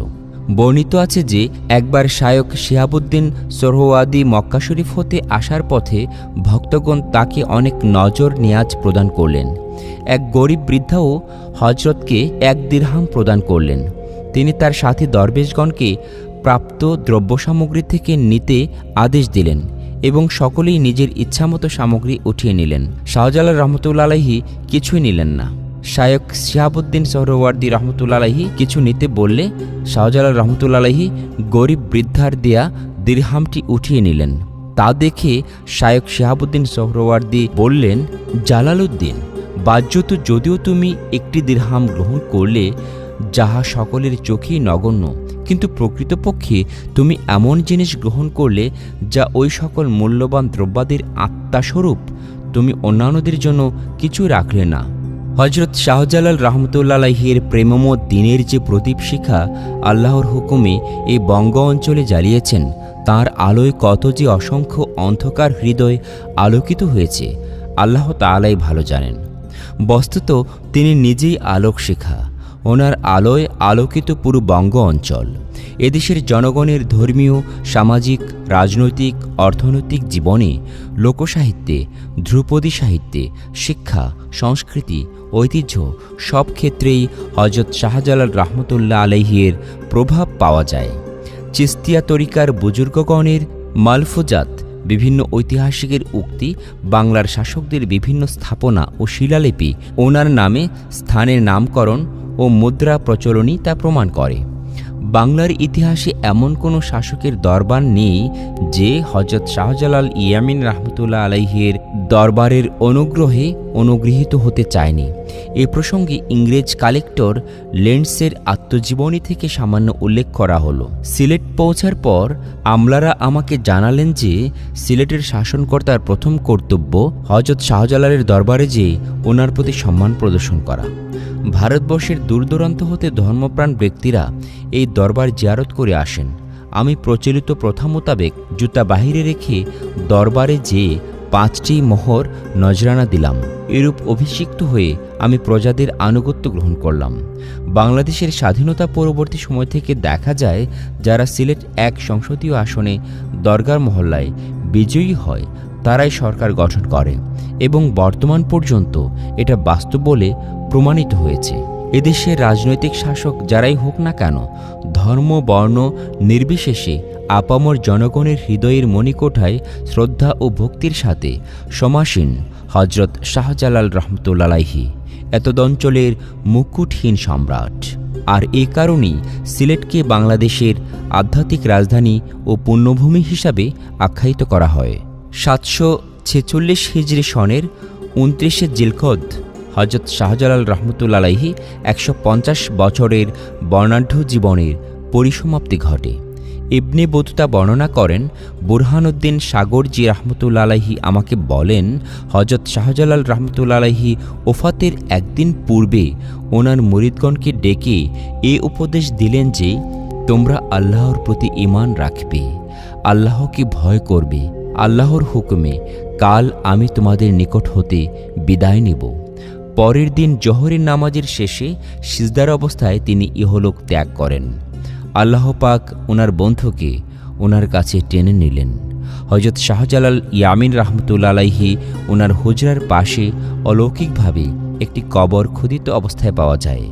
Speaker 1: বর্ণিত আছে যে একবার শায়ক শিহাবুদ্দিন সোহরাওয়ার্দী মক্কা শরীফ হতে আসার পথে ভক্তগণ তাকে অনেক নজর নিয়াজ প্রদান করলেন। এক গরিব বৃদ্ধাও হজরতকে 1 দিরহাম প্রদান করলেন। তিনি তার সাথী দরবেশগণকে প্রাপ্ত দ্রব্য সামগ্রী থেকে নিতে আদেশ দিলেন এবং সকলেই নিজের ইচ্ছামতো সামগ্রী উঠিয়ে নিলেন। শাহজালাল রহমতুল্লাহ আলাইহি কিছুই নিলেন না। শায়ক শিহাবুদ্দিন সোহরাওয়ার্দী রহমতুল্লাহ আলাইহি কিছু নিতে বললে শাহজালাল রহমতুল্লাহ আলাইহি গরিব বৃদ্ধার দেয়া দিরহামটি উঠিয়ে নিলেন। তা দেখে শায়ক শিহাবুদ্দিন সোহরাওয়ার্দী বললেন, জালালউদ্দিন, বাহ্যত যদিও তুমি 1টি দিরহাম গ্রহণ করলে, যাহা সকলের চোখেই নগণ্য, কিন্তু প্রকৃতপক্ষে তুমি এমন জিনিস গ্রহণ করলে যা ওই সকল মূল্যবান দ্রব্যাদির আত্মাস্বরূপ। তুমি অন্যান্যদের জন্য কিছু রাখলে না। হজরত শাহজালাল রহমতুল্লাহ আলাইহির প্রেমময় দিনের যে প্রদীপ শিখা আল্লাহর হুকুমে এই বঙ্গ অঞ্চলে জ্বালিয়েছেন, তার আলোয় কত যে অসংখ্য অন্ধকার হৃদয় আলোকিত হয়েছে আল্লাহ তাআলাই ভালো জানেন। বস্তুত তিনি নিজেই আলোক শিখা। ওনার আলোয় আলোকিত পুরো বঙ্গ অঞ্চল। এদেশের জনগণের ধর্মীয়, সামাজিক, রাজনৈতিক, অর্থনৈতিক জীবনে, লোকসাহিত্যে, ধ্রুপদী সাহিত্যে, শিক্ষা, সংস্কৃতি, ঐতিহ্য সব ক্ষেত্রেই হজরত শাহজালাল রহমতুল্লাহ আলাইহির প্রভাব পাওয়া যায়। চিস্তিয়া তরিকার বুজুর্গগণের মালফুজাত, বিভিন্ন ঐতিহাসিকের উক্তি, বাংলার শাসকদের বিভিন্ন স্থাপনা ও শিলালিপি ওনার নামে স্থানের নামকরণ ও মুদ্রা প্রচলনই তা প্রমাণ করে। বাংলার ইতিহাসে এমন কোনো শাসকের দরবার নেই যে হজরত শাহজালাল ইয়ামিন রহমতুল্লাহ আলাইহির দরবারের অনুগ্রহে অনুগৃহীত হতে চায়নি। এ প্রসঙ্গে ইংরেজ কালেক্টর লেন্ডসের আত্মজীবনী থেকে সামান্য উল্লেখ করা হলো। সিলেট পৌঁছার পর আমলারা আমাকে জানালেন যে সিলেটের শাসনকর্তার প্রথম কর্তব্য হজরত শাহজালালের দরবারে যেয়ে ওনার প্রতি সম্মান প্রদর্শন করা। ভারতবর্ষের দূরদূরান্ত হতে ধর্মপ্রাণ ব্যক্তিরা এই দরবার জিয়ারত করে আসেন। আমি প্রচলিত প্রথা মোতাবেক জুতা বাহিরে রেখে দরবারে যেয়ে 5টি মোহর নজরানা দিলাম। এরূপ অভিষিক্ত হয়ে আমি প্রজাদের আনুগত্য গ্রহণ করলাম। বাংলাদেশের স্বাধীনতা পরবর্তী সময় থেকে দেখা যায়, যারা সিলেট 1 সংসদীয় আসনে দরগার মহল্লায় বিজয়ী হয় তারাই সরকার গঠন করে এবং বর্তমান পর্যন্ত এটা বাস্তব বলে প্রমাণিত হয়েছে। এদেশের রাজনৈতিক শাসক যারাই হোক না কেন, ধর্ম বর্ণ নির্বিশেষে আপামর জনগণের হৃদয়ের মণিকোঠায় শ্রদ্ধা ও ভক্তির সাথে সমাসীন হজরত শাহজালাল রহমতুল্লাহ আলাইহি এতদঞ্চলের মুকুটহীন সম্রাট। আর এ কারণেই সিলেটকে বাংলাদেশের আধ্যাত্মিক রাজধানী ও পুণ্যভূমি হিসাবে আখ্যায়িত করা হয়। 746 হিজরি সনের 29শে জিলকদ হজরত শাহজালাল রহমতুল্লাহ আলাইহি 150 বছরের বর্ণাঢ্য জীবনের পরিসমাপ্তি ঘটে। ইবনে বতুতা বর্ণনা করেন, বুরহানুদ্দিন সাগরজি রহমতুল্লাহ আলাইহি আমাকে বলেন, হজরত শাহজালাল রহমতুল্লাহ আলাইহি ওফাতের একদিন পূর্বে ওনার মুরিদগণকে ডেকে এ উপদেশ দিলেন যে, তোমরা আল্লাহর প্রতি ঈমান রাখবে, আল্লাহকে ভয় করবে। আল্লাহর হুকুমে কাল আমি তোমাদের নিকট হতে বিদায় নেব। পরের দিন জোহরের নামাজের শেষে সিজদার অবস্থায় তিনি ইহলোক ত্যাগ করেন। আল্লাহ পাক ওনার বন্ধুকে ওনার কাছে টেনে নিলেন। হজরত শাহজালাল ইয়ামিন রহমতুল্লাহ আলাইহি ওনার হুজরার পাশে অলৌকিকভাবে একটি কবর খোদিত অবস্থায় পাওয়া যায়।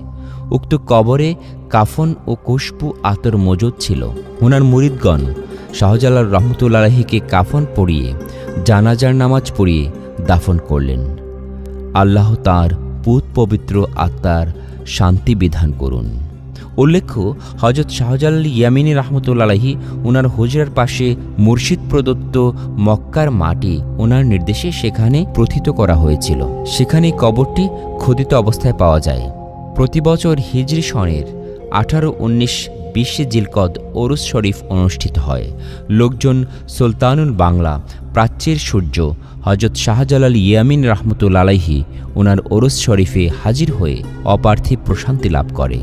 Speaker 1: উক্ত কবরে কাফন ও খুশবু আতর মজুদ ছিল। ওনার মুরিদগণ শাহজালাল রহমতুল্লাহ আলাইহিকে কাফন পরিয়ে জানাজার নামাজ পড়িয়ে দাফন করলেন। আল্লাহ তাঁর পুত পবিত্র আত্মার শান্তি বিধান করুন। উল্লেখ্য, হজরত শাহজালাল ইয়ামিনী রহমতুল্লাহ আলাইহি ওনার হুজরার পাশে মুর্শিদ প্রদত্ত মক্কার মাটি ওনার নির্দেশে সেখানে প্রথিত করা হয়েছিল। সেখানে কবরটি খোদিত অবস্থায় পাওয়া যায়। প্রতি বছর হিজরি সনের 18, 19, 20 জিলকদ ওরস শরীফ অনুষ্ঠিত হয়। লোকজন সুলতানুল বাংলা, প্রাচ্যের সূর্য হজরত শাহজালাল ইয়ামিন রহমতুল্লাহ আলাইহি ওনার ওরস শরীফে হাজির হয়ে অপার্থিব প্রশান্তি লাভ করে।